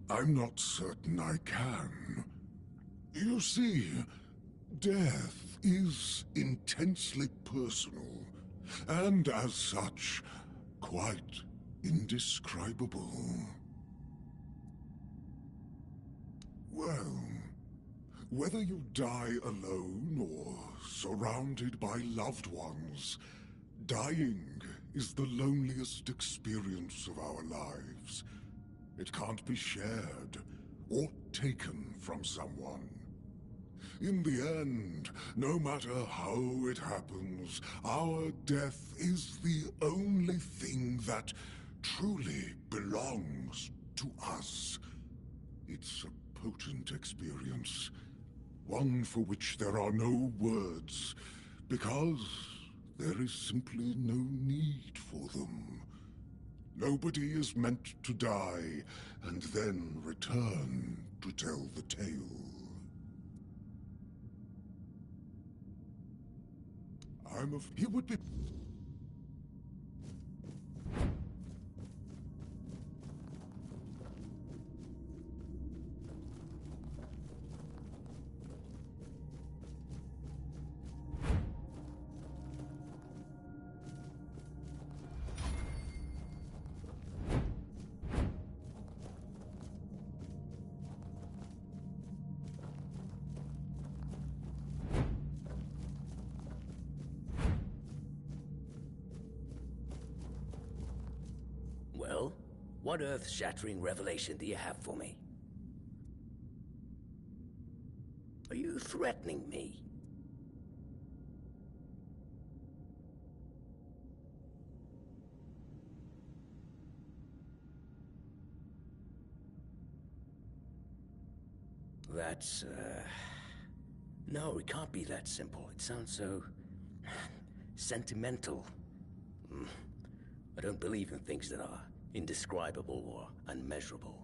I'm not certain I can. You see, death is intensely personal, and as such, quite indescribable. Well, whether you die alone or surrounded by loved ones, dying is the loneliest experience of our lives. It can't be shared or taken from someone. In the end, no matter how it happens, our death is the only thing that truly belongs to us. It's a potent experience, one for which there are no words, because there is simply no need for them. Nobody is meant to die and then return to tell the tale. He would be... Well, what earth-shattering revelation do you have for me? Are you threatening me? That's, No, it can't be that simple. It sounds so... sentimental. I don't believe in things that are indescribable or unmeasurable.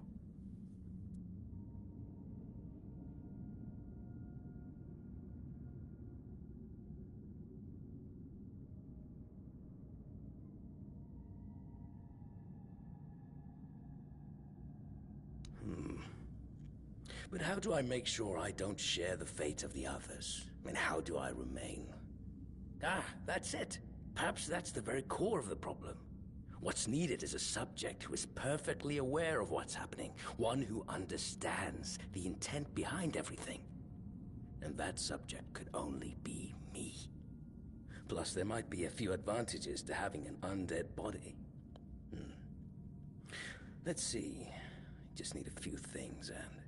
But how do I make sure I don't share the fate of the others? I mean, how do I remain? Ah, that's it. Perhaps that's the very core of the problem. What's needed is a subject who is perfectly aware of what's happening, one who understands the intent behind everything. And that subject could only be me. Plus, there might be a few advantages to having an undead body. Let's see. Just need a few things and...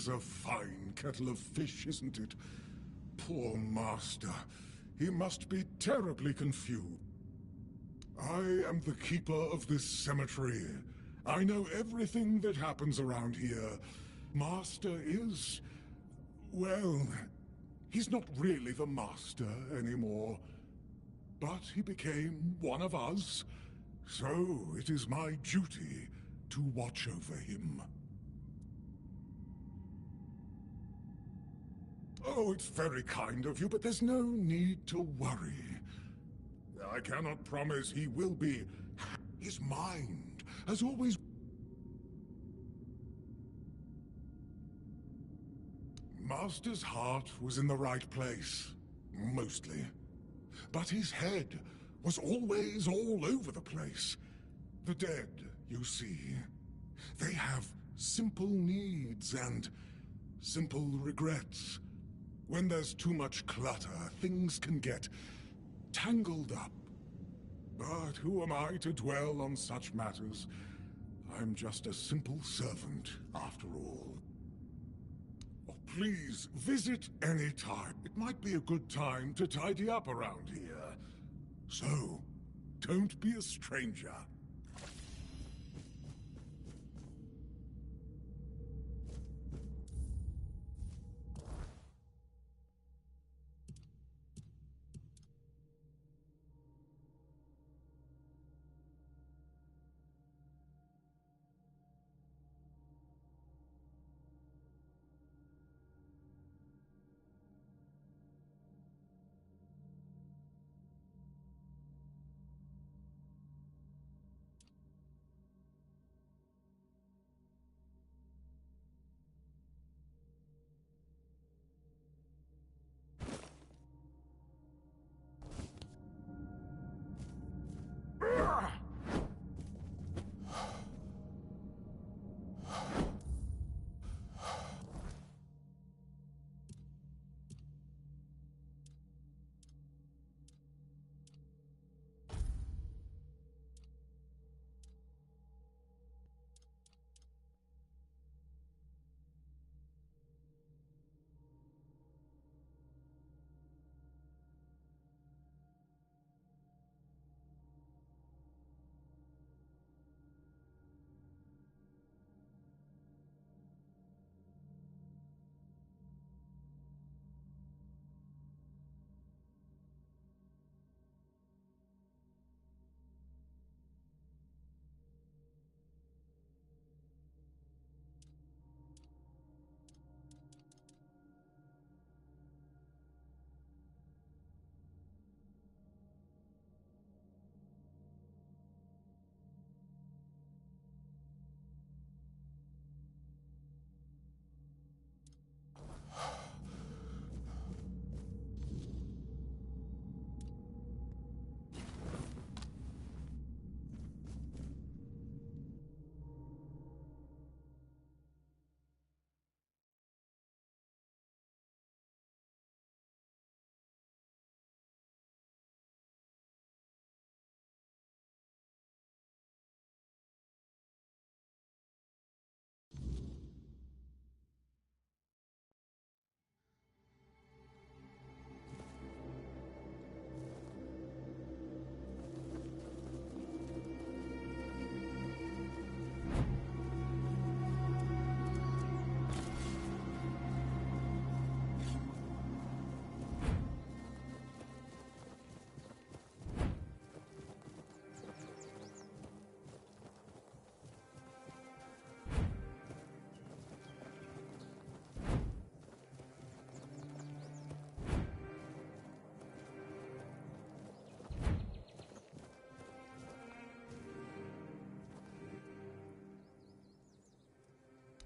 is a fine kettle of fish, isn't it? Poor master. He must be terribly confused. I am the keeper of this cemetery. I know everything that happens around here. Master is... well, he's not really the master anymore. But he became one of us, so it is my duty to watch over him. Oh, it's very kind of you, but there's no need to worry. I cannot promise he will be. His mind has always... Master's heart was in the right place, mostly. But his head was always all over the place. The dead, you see, they have simple needs and simple regrets. When there's too much clutter, things can get tangled up. But who am I to dwell on such matters? I'm just a simple servant, after all. Oh, please, visit any time. It might be a good time to tidy up around here. So, don't be a stranger.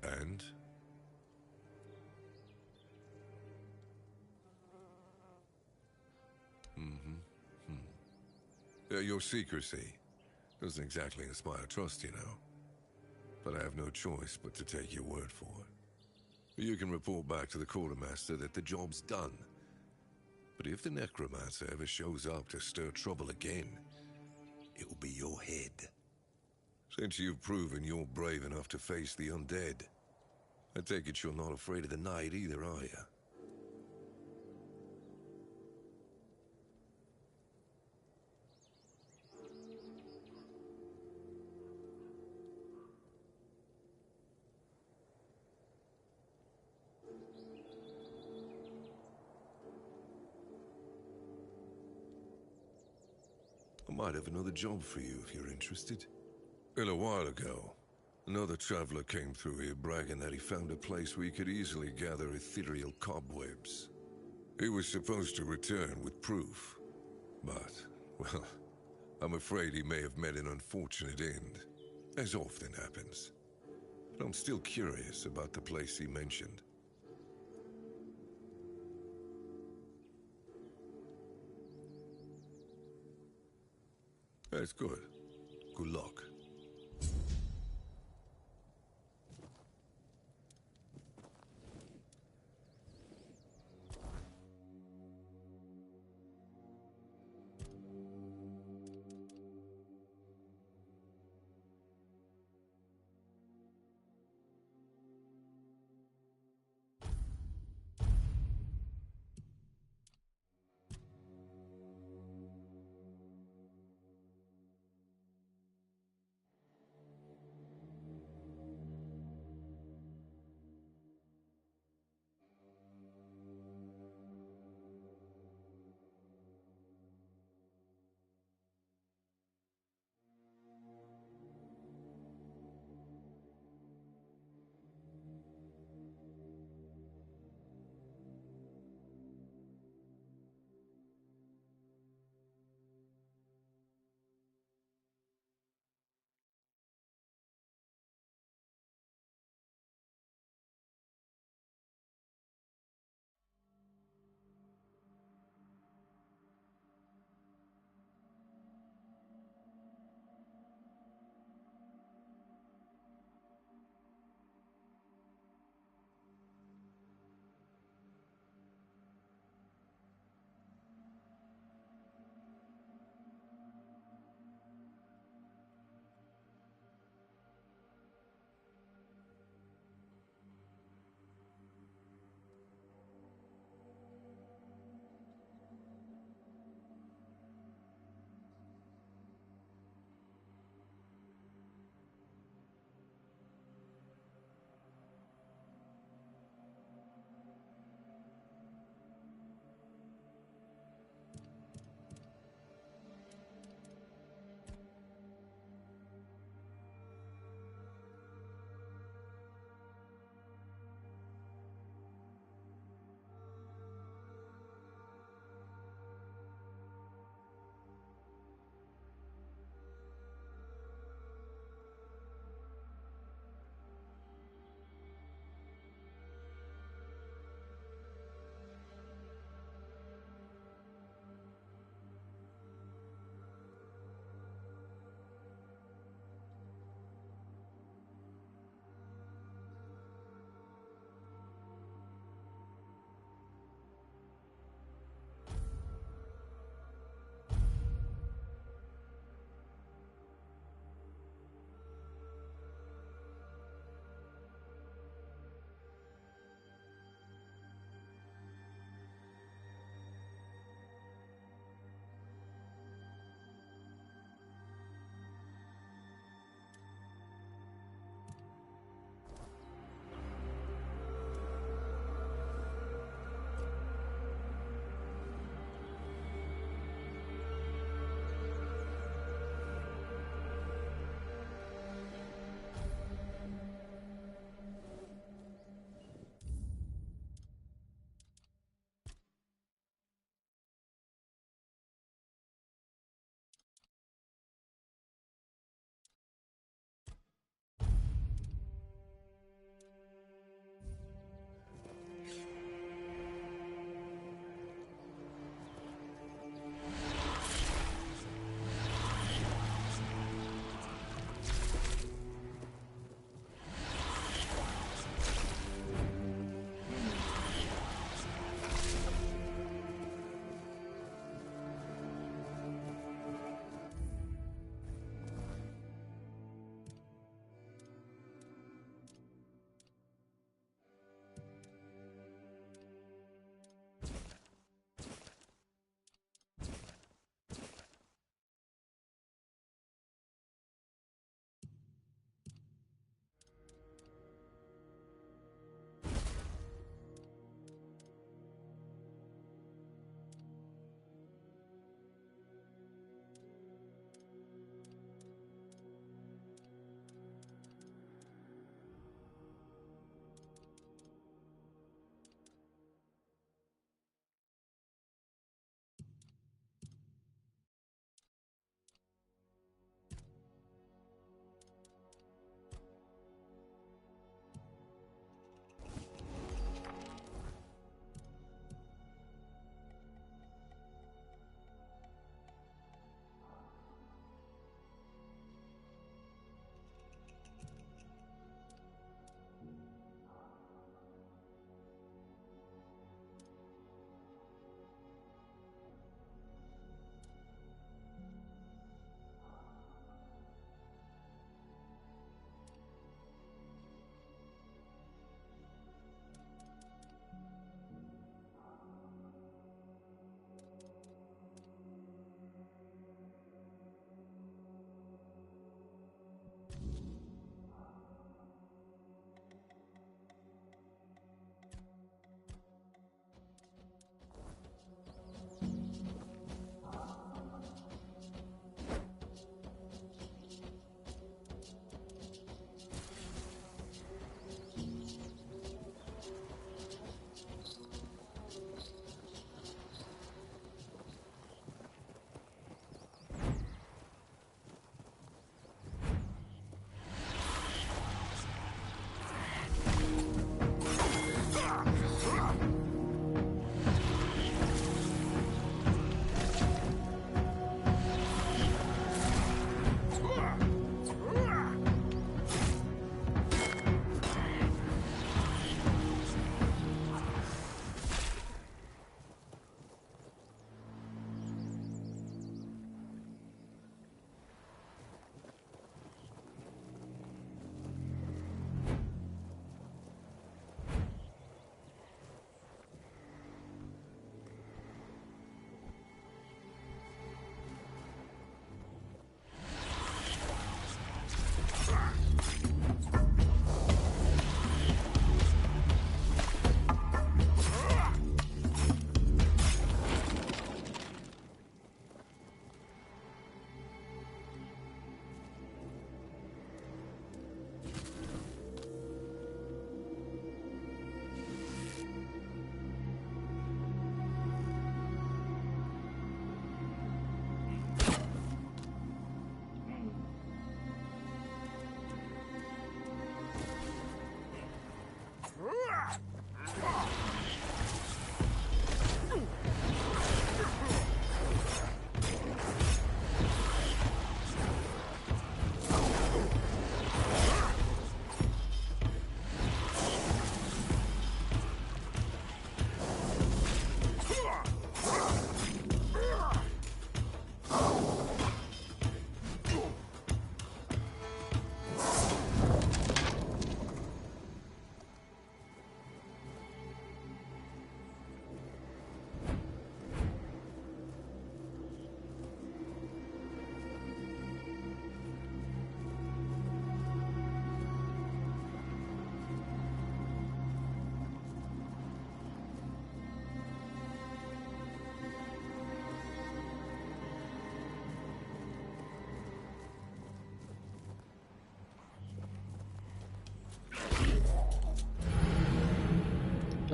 And? Your secrecy doesn't exactly inspire trust, you know. But I have no choice but to take your word for it. You can report back to the quartermaster that the job's done. But if the necromancer ever shows up to stir trouble again, it'll be your head. Since you've proven you're brave enough to face the undead, I take it you're not afraid of the night either, are you? I might have another job for you if you're interested. A little while ago, another traveler came through here bragging that he found a place where he could easily gather ethereal cobwebs. He was supposed to return with proof, but, well, I'm afraid he may have met an unfortunate end, as often happens. But I'm still curious about the place he mentioned. That's good. Good luck.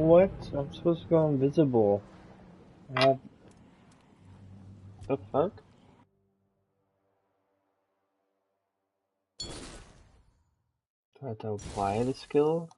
What? I'm supposed to go invisible. The fuck? Do I have to apply the skill?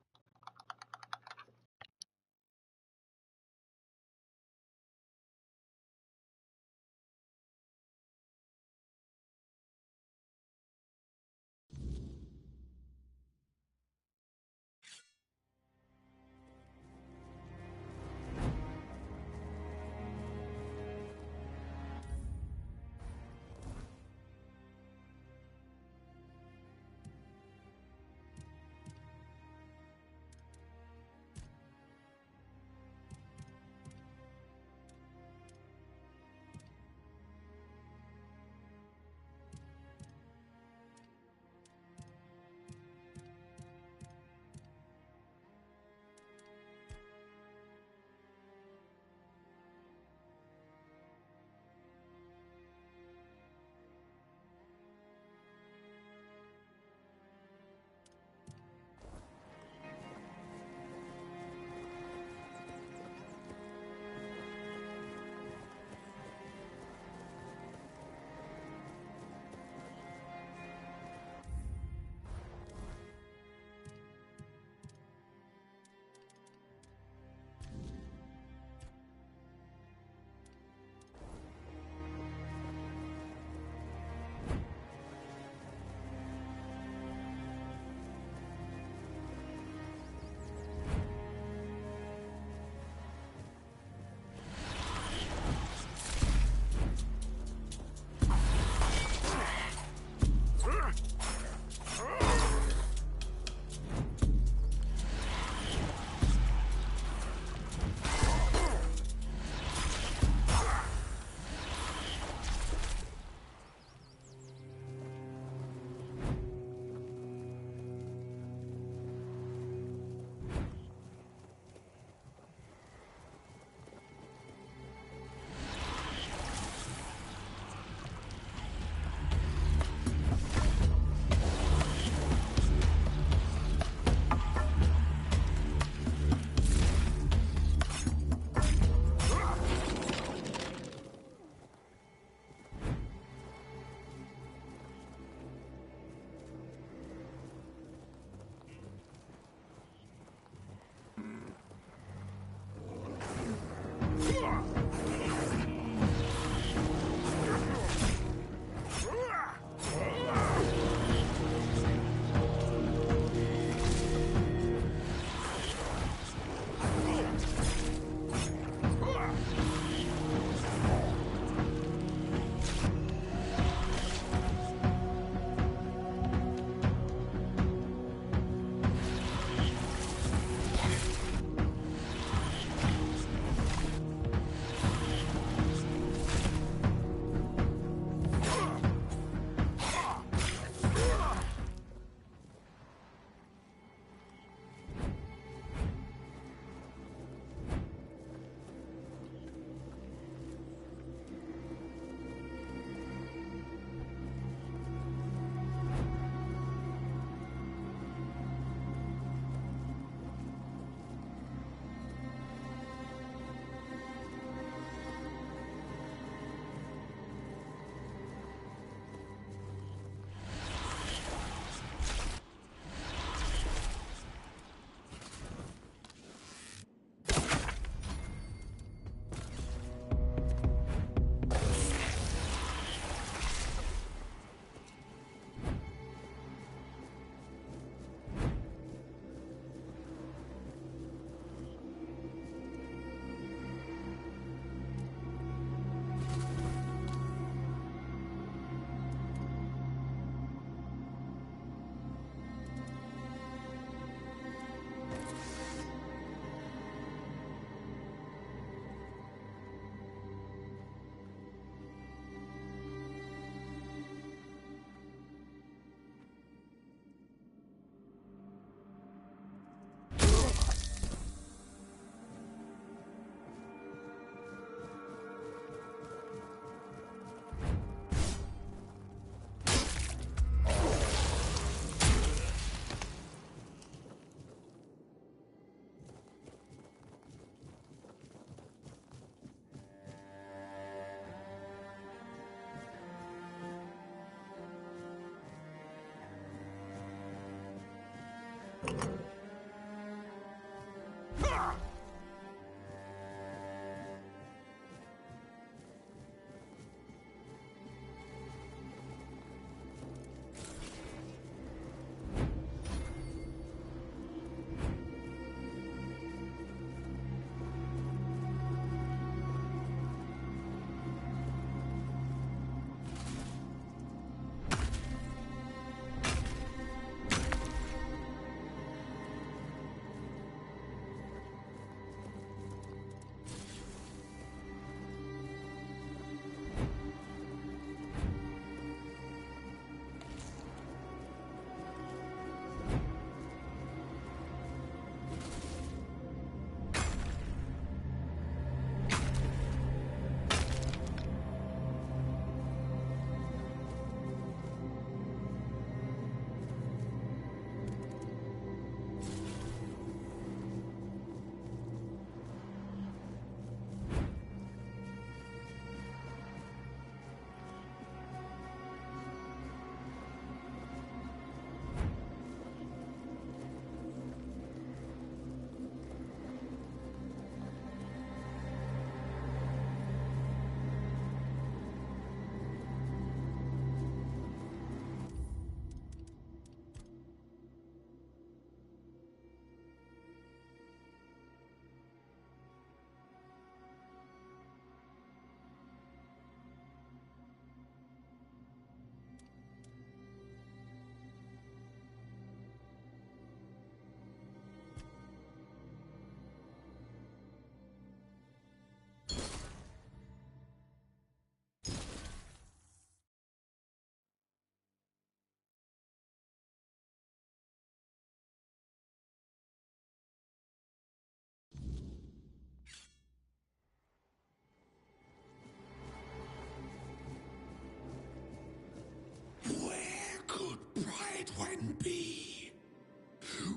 when be?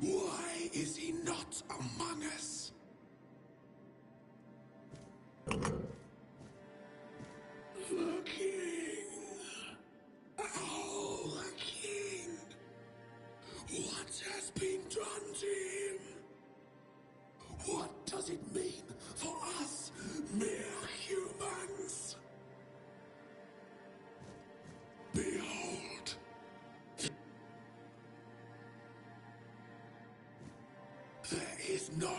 Why is he not among us? The king. Oh, the king. What has been done to him? What does it mean for us, mere humans? Behold. There is no...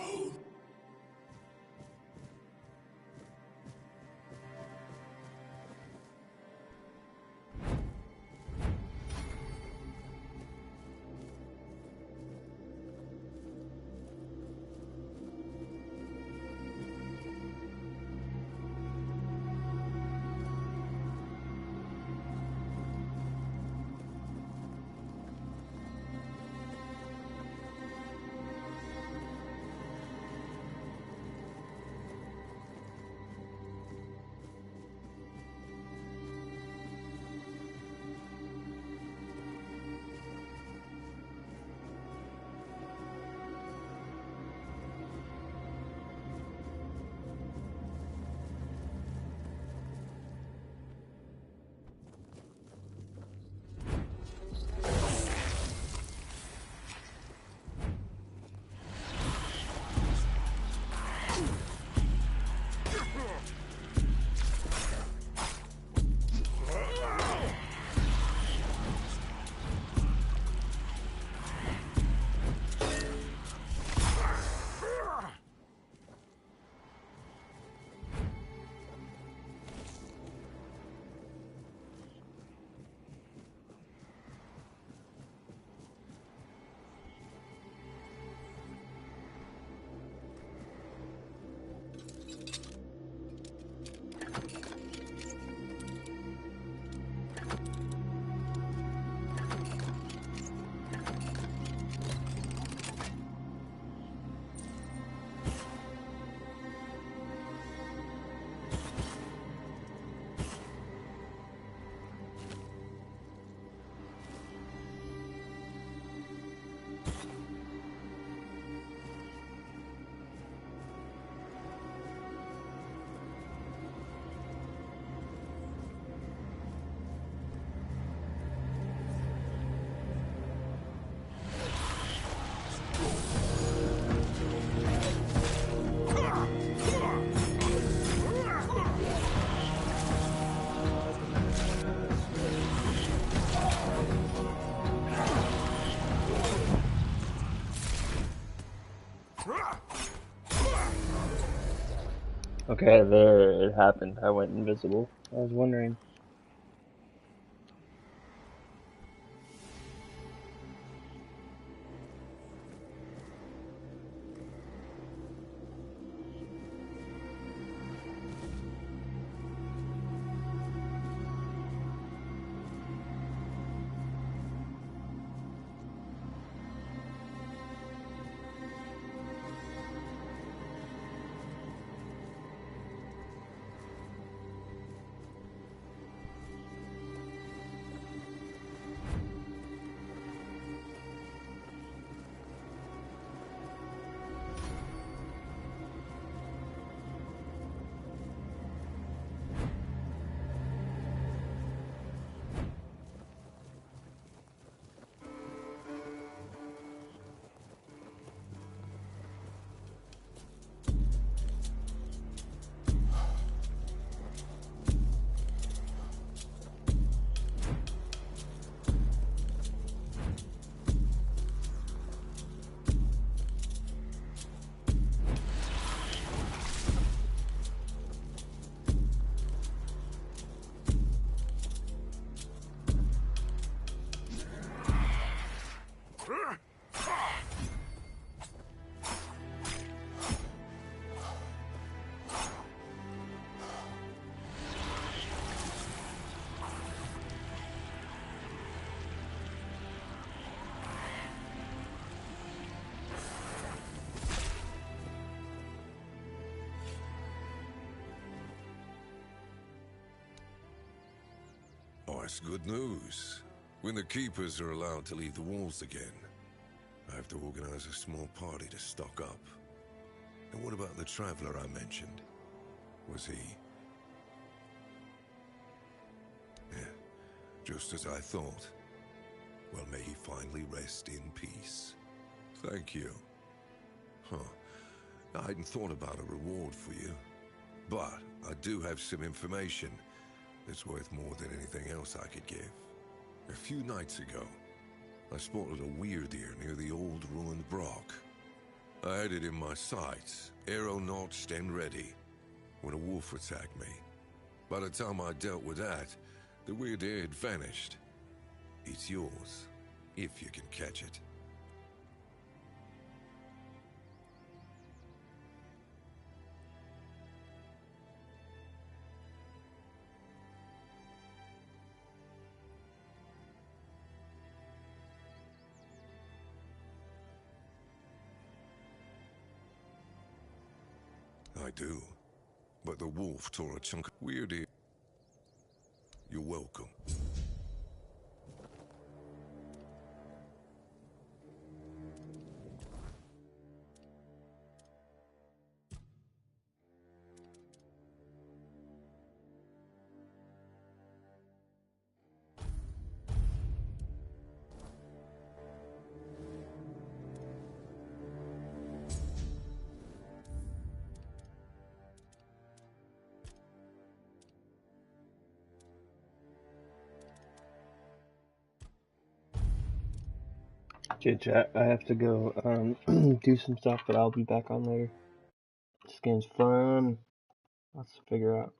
Okay, there it happened. I went invisible. I was wondering. Oh, that's good news. When the keepers are allowed to leave the walls again, I have to organize a small party to stock up. And what about the traveler I mentioned? Was he... Yeah, just as I thought. Well, may he finally rest in peace. Thank you. Huh. I hadn't thought about a reward for you. But I do have some information that's worth more than anything else I could give. A few nights ago, I spotted a weird ear near the old ruined Brock. I had it in my sights, arrow notched and ready, when a wolf attacked me. By the time I dealt with that, the weird ear had vanished. It's yours, if you can catch it. I do. But the wolf tore a chunk of weird ear. You're welcome. Okay, chat. I have to go do some stuff, but I'll be back on later. This game's fun. Let's figure out.